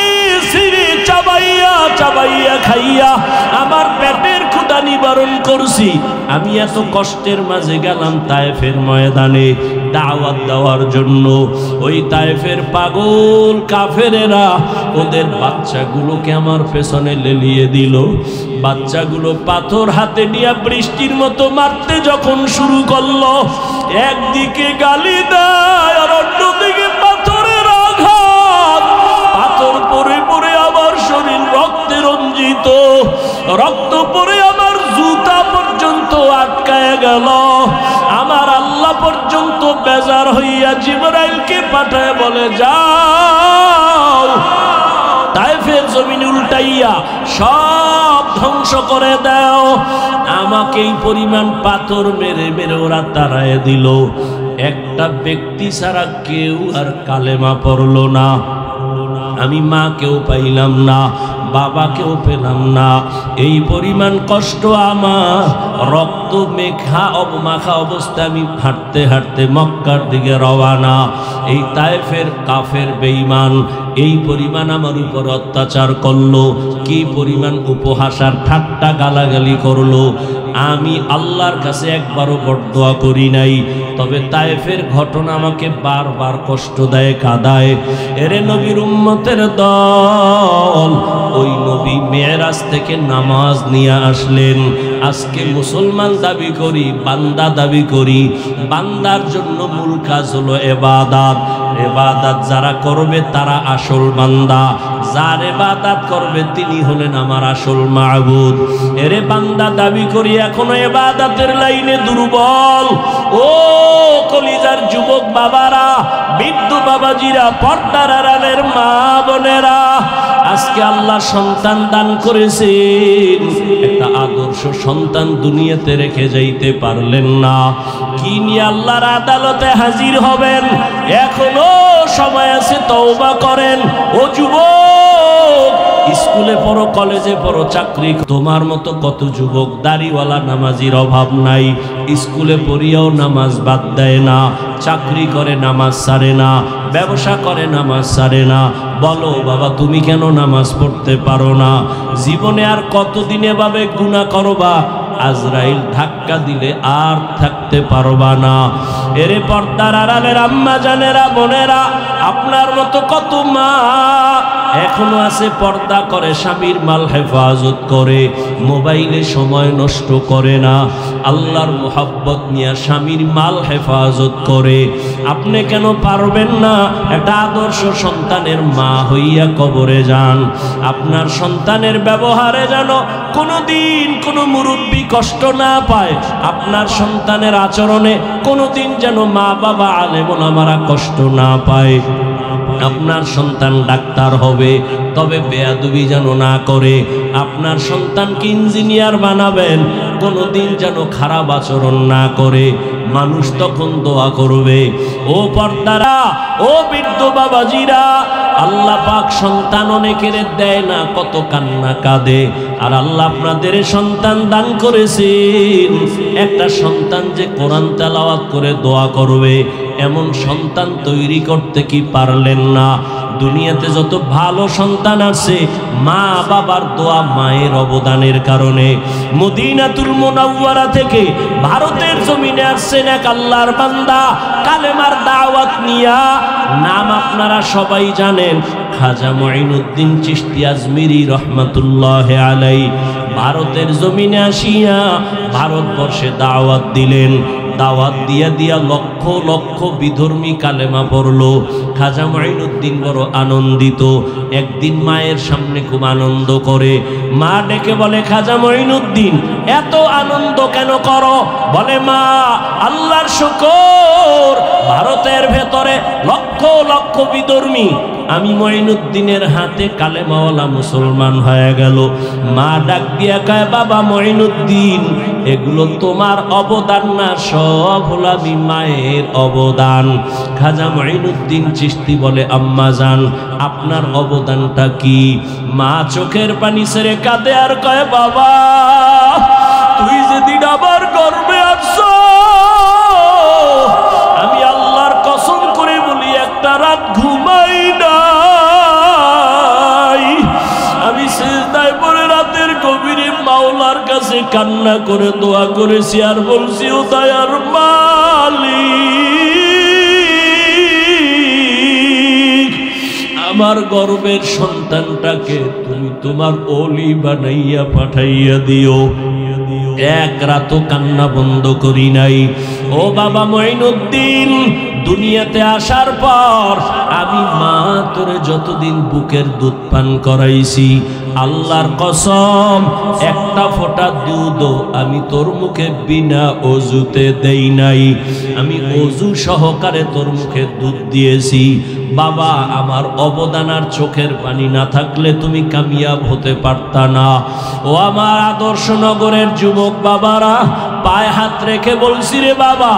ছিঁড়ে চাবাইয়া চাবাইয়া খাইয়া আমার পেটের ক্ষুধা নিবারণ করছি। আমি এত কষ্টের মাঝে গেলাম তায়েফের ময়দানে দাওয়াত দেওয়ার জন্য। ওই তায়েফের পাগল কাফেরেরা ওদের বাচ্চাগুলোকে আমার পেছনে লেলিয়ে দিল। বাচ্চাগুলো পাথর হাতে নিয়ে বৃষ্টির মতো মারতে যখন শুরু করলো, একদিকে গালি দেয় আর অন্যদিকে পাথরের আঘাত। পাথর পরে পরে আমার শরীর রক্তে রঞ্জিত, রক্ত পরে আমার জুতা পর্যন্ত আটকায় গেল। আমার আল্লাহ পর্যন্ত বেজার হইয়া জিবরাইলকে পাঠায় বলে, যাও তায়েফের জমিন উল্টাইয়া সব ধ্বংস করে দাও। আমাকে এই পরিমাণ পাথর মেরে মেরে ওরা তাড়ায় দিল। একটা ব্যক্তি ছাড়া কেউ আর কালেমা পড়ল না। আমি মাকেও পাইলাম না, বাবাকেও পেলাম না। এই পরিমাণ কষ্ট আমার রক্ত মাখা অবস্থায় আমি হাঁটতে হাঁটতে মক্কার দিকে রওয়ানা। এই তায়েফের কাফের বেঈমান এই পরিমাণ আমার উপর অত্যাচার করলো, কি পরিমাণ উপহাস আর ঠাট্টা গালাগালি করলো। আমি আল্লাহর কাছে একবারও বরদোয়া করি নাই, তবে তায়েফের ঘটনা আমাকে বারবার কষ্ট দেয়, কাঁদায়। এরে নবীর উম্মতের দল, ওই নবী মেরাজ থেকে নামাজ নিয়ে আসলেন। আজকে মুসলমান দাবি করি, বান্দা দাবি করি। বান্দার জন্য মূল কাজ হলো ইবাদত। ইবাদত যারা করবে তারা আসল বান্দা, যার ইবাদত করবে তিনি হলেন আমার আসল মাবুদ। এরে বান্দা দাবি করি, এখনো ইবাদতের লাইনে দুর্বল। ও কলিজার যুবক বাবারা, বৃদ্ধ বাবাজিরা, পর্দার আড়ালের মা বোনেরা, আজকে আল্লাহ সন্তান দান করেছেন, একটা আদর্শ সন্তান দুনিয়াতে রেখে যাইতে পারলেন না। কি নিয়ে আল্লাহর আদালতে হাজির হবেন? এখনো সময় আছে, তওবা করেন। ও যুবক, স্কুলে পড়ো, কলেজে পড়ো, চাকরি, তোমার মতো কত যুবক দাড়িওয়ালা নামাজির অভাব নাই। স্কুলে পড়িয়াও নামাজ বাদ দেয় না, চাকরি করে নামাজ ছাড়ে না, ব্যবসা করে নামাজ ছাড়ে না। বলো বাবা, তুমি কেন নামাজ পড়তে পারো না? জীবনে আর কতদিন এভাবে গুনাহ করবা? আজরাইল ধাক্কা দিলে আর থাকতে পারবা না। এরে পর্দার আড়ালের আম্মা জানেরা, বোনেরা, আপনার মতো কত মা এখনো আছে, পর্দা করে, স্বামীর মাল হেফাজত করে, মোবাইলে সময় নষ্ট করে না, আল্লাহর মোহাব্বত নিয়ে স্বামীর মাল হেফাজত করে। আপনি কেন পারবেন না? একটা আদর্শ সন্তানের মা হইয়া কবরে যান। আপনার সন্তানের ব্যবহারে যেন কোনোদিন কোনো মুরব্বী কষ্ট না পায়, আপনার সন্তানের আচরণে কোনোদিন যেন মা বাবা আলেম ওলামারা কষ্ট না পায়। আপনার সন্তান ডাক্তার হবে, তবে বেয়াদবি যেন না করে। আপনার সন্তানকে ইঞ্জিনিয়ার বানাবেন, কোনোদিন যেন খারাপ আচরণ না করে। মানুষ তখন দোয়া করবে। ও পর্দারা, ও বৃদ্ধ বাবাজিরা, আল্লাহ পাক সন্তান অনেকের দেয় না, কত কান্না কাঁদে। আর আল্লাহ আপনাদের সন্তান দান করেছেন, একটা সন্তান যে কোরআন তেলাওয়াত করে দোয়া করবে, এমন সন্তান তৈরি করতে কি পারলেন না? দুনিয়াতে যত ভালো সন্তান আছে, মা বাবার দোয়া, মায়ের অবদানের কারণে। মদিনাতুল মুনাওয়ারা থেকে ভারতের জমিনে আসছেন এক আল্লাহর বান্দা, কালেমার দাওয়াত নিয়া। নাম আপনারা সবাই জানেন, খাজা মুঈনুদ্দিন চিশতি আজমিরি রহমাতুল্লাহ আলাই। ভারতের জমিনে আসিয়া ভারতবর্ষে দাওয়াত দিলেন। দাওয়াত দিয়া লক্ষ লক্ষ বিধর্মী কালেমা পড়লো। খাজা মুঈনুদ্দিন বড় আনন্দিত। একদিন মায়ের সামনে খুব আনন্দ করে। মা ডেকে বলে, খাজা মুঈনুদ্দিন, এত আনন্দ কেন করো? বলে, মা, আল্লাহর শুকর, ভারতের ভেতরে লক্ষ লক্ষ বিধর্মী, আমি মুঈনুদ্দিনের হাতে কালেমাওয়ালা মুসলমান হয়ে গেল। মা ডাক দিয়া কয়, বাবা মুঈনুদ্দিন, এগুলো তোমার অবদান না, সব হলো আমি মায়ের অবদান। খাজা মুঈনুদ্দিন চিশতি বলে, আম্মা জান, আপনার অবদানটা কি? মা চোখের পানি ছেড়ে কাঁদে আর কয়, বাবা, তুই যেদিন আমার গর্ভে আসছো, আমি আল্লাহর কসম করে বলি, একটা রাত ঘুমাই নাই। আমি সিজদায় পড়ে রাতের গভীরে মাওলার কাছে কান্না করে দোয়া করেছি আর বলছি, ও দয়ার মালিক, আমার গর্বের সন্তানটাকে তুমি তোমার ওলি বানাইয়া পাঠাইয়া দিও। এক রাতও কান্না বন্ধ করি নাই। ও বাবা মুঈনুদ্দিন, দুনিয়াতে আসার পর আমি মা তোরে যতদিন বুকের দুধ পান করাইছি, আল্লাহর কসম, একটা ফোঁটা দুধও আমি তোর মুখে বিনা অজুতে দেই নাই। আমি অজু সহকারে তোর মুখে দুধ দিয়েছি। বাবা, আমার অবদান আর চোখের পানি না থাকলে তুমি কামিয়াব হতে পারতা না। ও আমার আদর্শ নগরের যুবক বাবারা, পায়ে হাত রেখে বলছি, রে বাবা,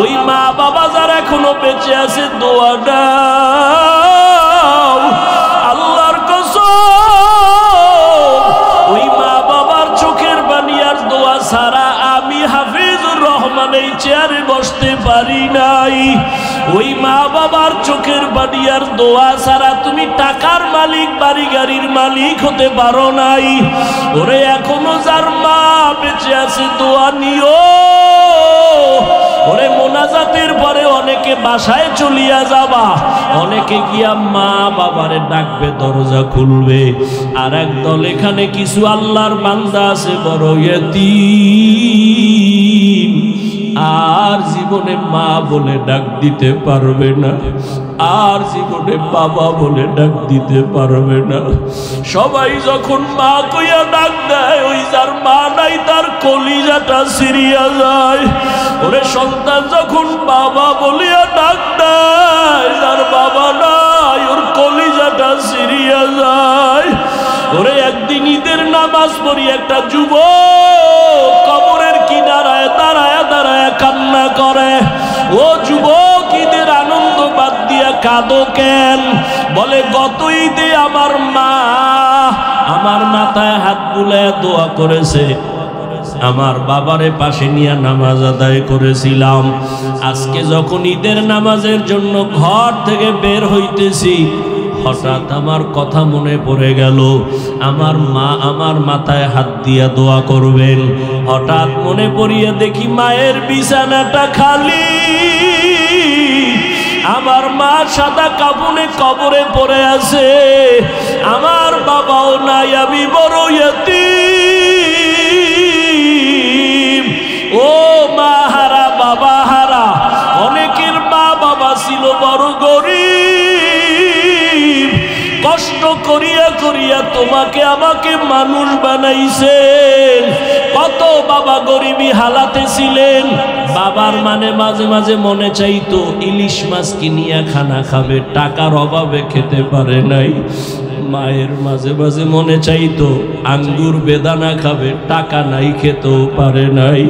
ওই মা বাবা যারা এখনো বেঁচে আছে, দোয়া দাও। আল্লাহর কসম, ওই মা বাবার চোখের পানি আর দোয়া ছাড়া আমি দোয়া ছাড়া তুমি টাকার মালিক বাড়ি গাড়ির মালিক হতে পারো নাই। ওরে এখনো যার মা বেঁচে আছে দোয়া নিও। ওরে মোনাজাতের পরে অনেকে বাসায় চলিয়া যাবা, অনেকে গিয়া মা বাবারে ডাকবে, দরজা খুলবে। আর একদল এখানে কিছু আল্লাহর বান্দা আছে বড় ইয়তীম, আর জীবনে মা বলে ডাক দিতে পারবে না, আর জীবনে বাবা বলে ডাক দিতে পারবে না। সবাই যখন মা কইয়া ডাক দেয়, ওই যার মা নাই তার কলিজাটা সিরিয়া যায়। ওরে সন্তান যখন বাবা বলিয়া ডাক দেয়, যার বাবা নাই ওর কলিজাটা সিরিয়া যায়। ওরে একদিন ঈদের নামাজ পড়ি একটা যুবক কবরের কিনারায় দাঁড়ায় দাঁড়ায় কান্না করে। ও যুবক, ঈদের আনন্দ বাদ দিয়া কাঁদো কেন? বলে গত ঈদে আমার মা আমার মাথায় হাত বুলায় দোয়া করেছে, আমার বাবারে পাশে নিয়ে নামাজ আদায় করেছিলাম। আজকে যখন ঈদের নামাজের জন্য ঘর থেকে বের হইতেছি, হঠাৎ আমার কথা মনে পড়ে গেল, আমার মা আমার মাথায় হাত দিয়া দোয়া করবেন। হঠাৎ মনে পড়িয়া দেখি মায়ের বিছানাটা খালি, আমার মা সাদা কাপড়ে কবরে পড়ে আছে, আমার বাবাও নাই, আমি বড় ইয়তীম। ও মা হারা বাবা হারা, অনেকের মা বাবা ছিল বড় গরিব, কষ্ট করিয়া করিয়া তোমাকে আমাকে মানুষ বানাইছেন। কত বাবা গরিবী হালাতে ছিলেন, বাবার মানে মাঝে মাঝে মনে চাইতো ইলিশ মাছ কিনিয়া খানা খাবে, টাকার অভাবে খেতে পারে নাই। মায়ের মাঝে মাঝে মনে চাইতো আঙ্গুর বেদানা খাবে, টাকা নাই খেতেও পারে নাই।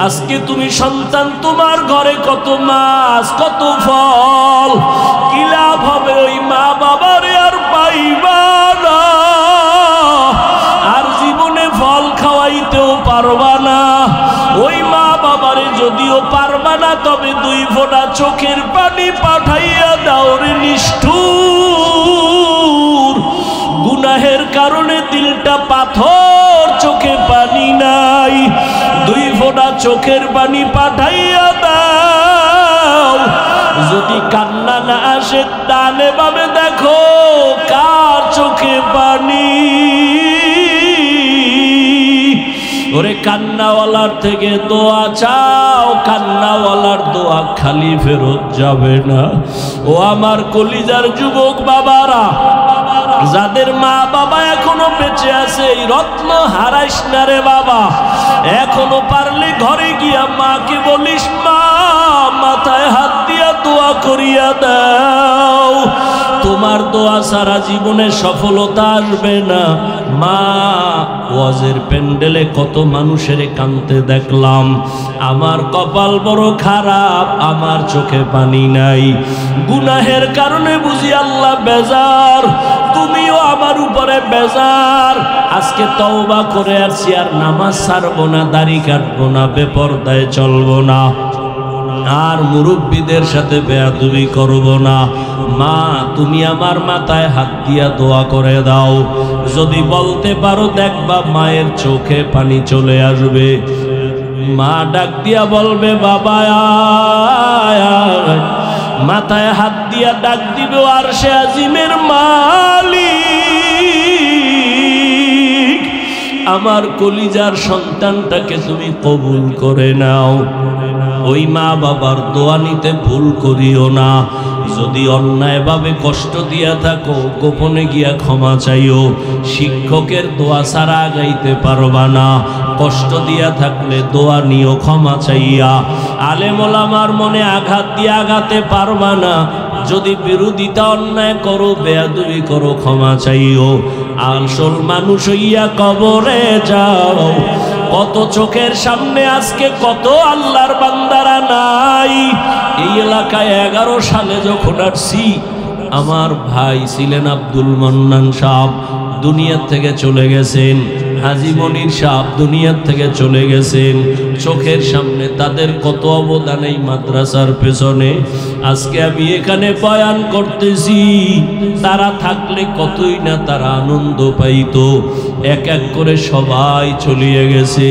আজকে তুমি সন্তান, তোমার ঘরে কত মাছ কত ফল, কি লাভ হবে? ওই মা বাবারে আর পাইবা না, আর জীবনে ফল খাওয়াইতেও পারবা না। ওই মা বাবারে যদিও পারবা না, তবে দুই ফোঁটা চোখের পানি পাঠাইয়া দাও রে নিষ্ঠুর। গুনাহের কারণে দিলটা পাথর, চোখে পানি নাই, দুই ফোঁটা চোখের পানি পাঠাইয়া দাও। যদি কান্না না আসে, ডানে বামে দেখো কার চোখে পানি। ওরে কান্নাওয়ালার থেকে দোয়া চাও, কান্নাওয়ালার দোয়া খালি ফেরত যাবে না। ও আমার কলিজার যুবক বাবারা, যাদের মা বাবা এখনো বেঁচে আছে, এই রত্ন হারাইস না রে বাবা। এখনো পারলে ঘরে গিয়া মাকে বলিস, মা মাথায় হাত দিয়া দোয়া করিয়া দাও। তোমার দোয়া সারা জীবনে সফলতা আসবে না। মা, ওয়াজের প্যান্ডেলে কত মানুষের কাঁদতে দেখলাম, আমার কপাল বড় খারাপ, আমার চোখে পানি নাই। গুনাহের কারণে বুঝি আল্লাহ বেজার, তুমিও আমার উপরে বেজার। আজকে তওবা করে আসছি, আর নামাজ ছাড়বো না, দাড়ি কাটবো না, বেপরদায় চলবো না, আর মুরব্বীদের সাথে বেয়াদবি করব না। মা, তুমি আমার মাথায় হাত দিয়া দোয়া করে দাও। যদি বলতে পারো, দেখবা মায়ের চোখে পানি চলে আসবে। মা ডাক দিয়া বলবে, বাবা আয় আয়। মাথায় হাত দিয়া ডাক দিবে, আর সে আজিমের মালিক, আমার কলিজার সন্তানটাকে তুমি কবুল করে নাও। ওই মা বাবার দোয়া নিতে ভুল করিও না। যদি অন্যায়ভাবে কষ্ট দিয়া থাকো, গোপনে গিয়া ক্ষমা চাইও। শিক্ষকের দোয়া ছাড়া আগাইতে পারবা না। কষ্ট দিয়া থাকলে দোয়া নিও ক্ষমা চাইয়া। আলেম ওলামার মনে আঘাত দিয়ে আগাতে পারবা না। যদি বিরোধিতা অন্যায় করো, বেয়াদবি করো, ক্ষমা চাইও। আসল মানুষ হইয়া কবরে যাও। কত চোখের সামনে আজকে কত আল্লাহর বান্দারা নাই। এই এলাকায় 11 সালে যখন আসছি, আমার ভাই ছিলেন আব্দুল মান্নান সাহেব, দুনিয়া থেকে চলে গেছেন। হাজী মনির সাহেব দুনিয়ার থেকে চলে গেছেন। চোখের সামনে তাদের কত অবদান এই মাদ্রাসার পেছনে। আজকে আমি এখানে বয়ান করতেছি, তারা থাকলে কতই না তারা আনন্দ পাইতো। এক এক করে সবাই চলিয়ে গেছে।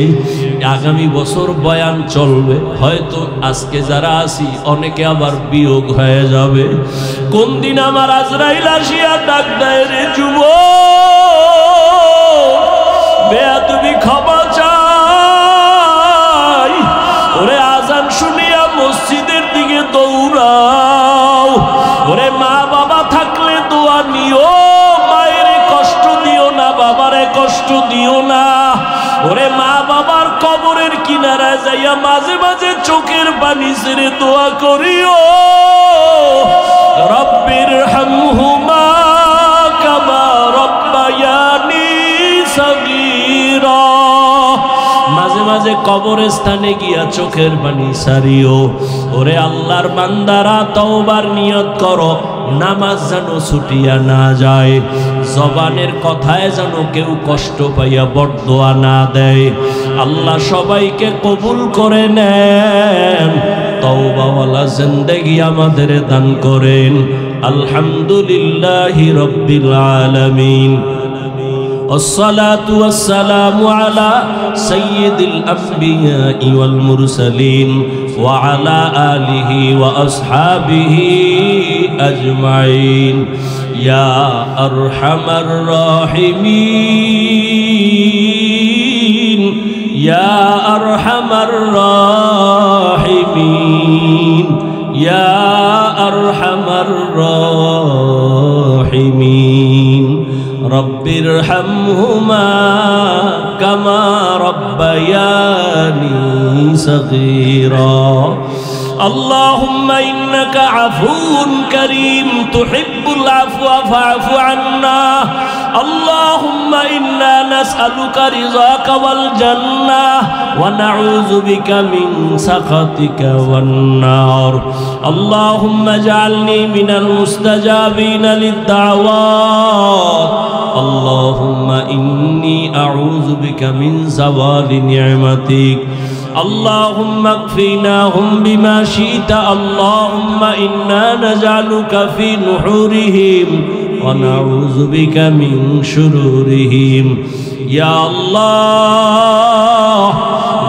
আগামী বছর বয়ান চলবে, হয়তো আজকে যারা আছি অনেকে আবার বিয়োগ হয়ে যাবে। কোন দিন আমার আজরাইল আসিয়া ডাক দেয়, রে যুবক, বেয়াদবি ক্ষমা চাই। ওরে আজান শুনিয়া মসজিদের দিকে দৌড়াও। ওরে মা বাবা থাকলে দোয়া নিও, মায়ের কষ্ট দিও না, বাবারে কষ্ট দিও না। ওরে মা বাবার কবরের কিনারায় যাইয়া মাঝে মাঝে চোখের পানি ছেড়ে দোয়া করিও, রব্বির হামহুমা কামা রব্বায়ানি সগীরা। মাঝে মাঝে কবরস্থানে গিয়া চোখের পানি সারিও। ওরে আল্লাহর বান্দারা, তওবার নিয়ত করো, নামাজ যেন ছুটিয়া না যায়, জবানের কথায় যেন কেউ কষ্ট পাইয়া বরদোয়া না দেয়। আল্লাহ সবাইকে কবুল করে নেন, তওবাওয়ালা জিন্দেগি আমাদের দান করেন। আলহামদুলিল্লাহি রাব্বিল আলামিন। والصلاة والسلام على سيد الأنبياء والمرسلين وعلى آله وأصحابه أجمعين يا أرحم الراحمين يا أرحم الراحمين يا أرحم الراحمين رب ارحمهما كما ربياني صغيرا اللهم إنك عفو كريم تحب العفو فاعف عنا اللهم إنا نسألك رضاك والجنة ونعوذ بك من سخطك والنار اللهم اجعلني من المستجابين للدعوات اللهم إني أعوذ بك من زوال نعمتك اللهم اكفناهم بما شئت اللهم إنا نجعلك في نحورهم ونعوذ بك من شرورهم يا الله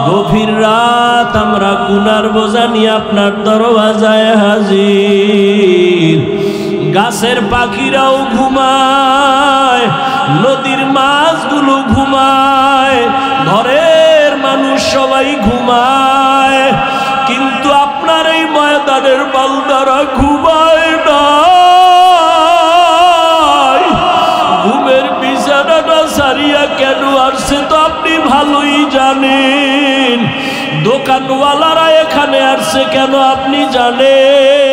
গভীর রাত আমরা গুনার বোঝা নিয়ে আপনার দরওয়াজায় হাজির। গাছের পাখিরাও ঘুমায়, নদীর মাছগুলো ঘুমায়, ঘরের মানুষ সবাই ঘুমায়, কিন্তু আপনার এই ময়দানের বান্দারা ঘুমায় না। ঘুমের বিছানাটা সারিয়া কেন আসছে তো আপনি ভালোই জানেন। দোকানওয়ালারা এখানে আসছে কেন আপনি জানেন।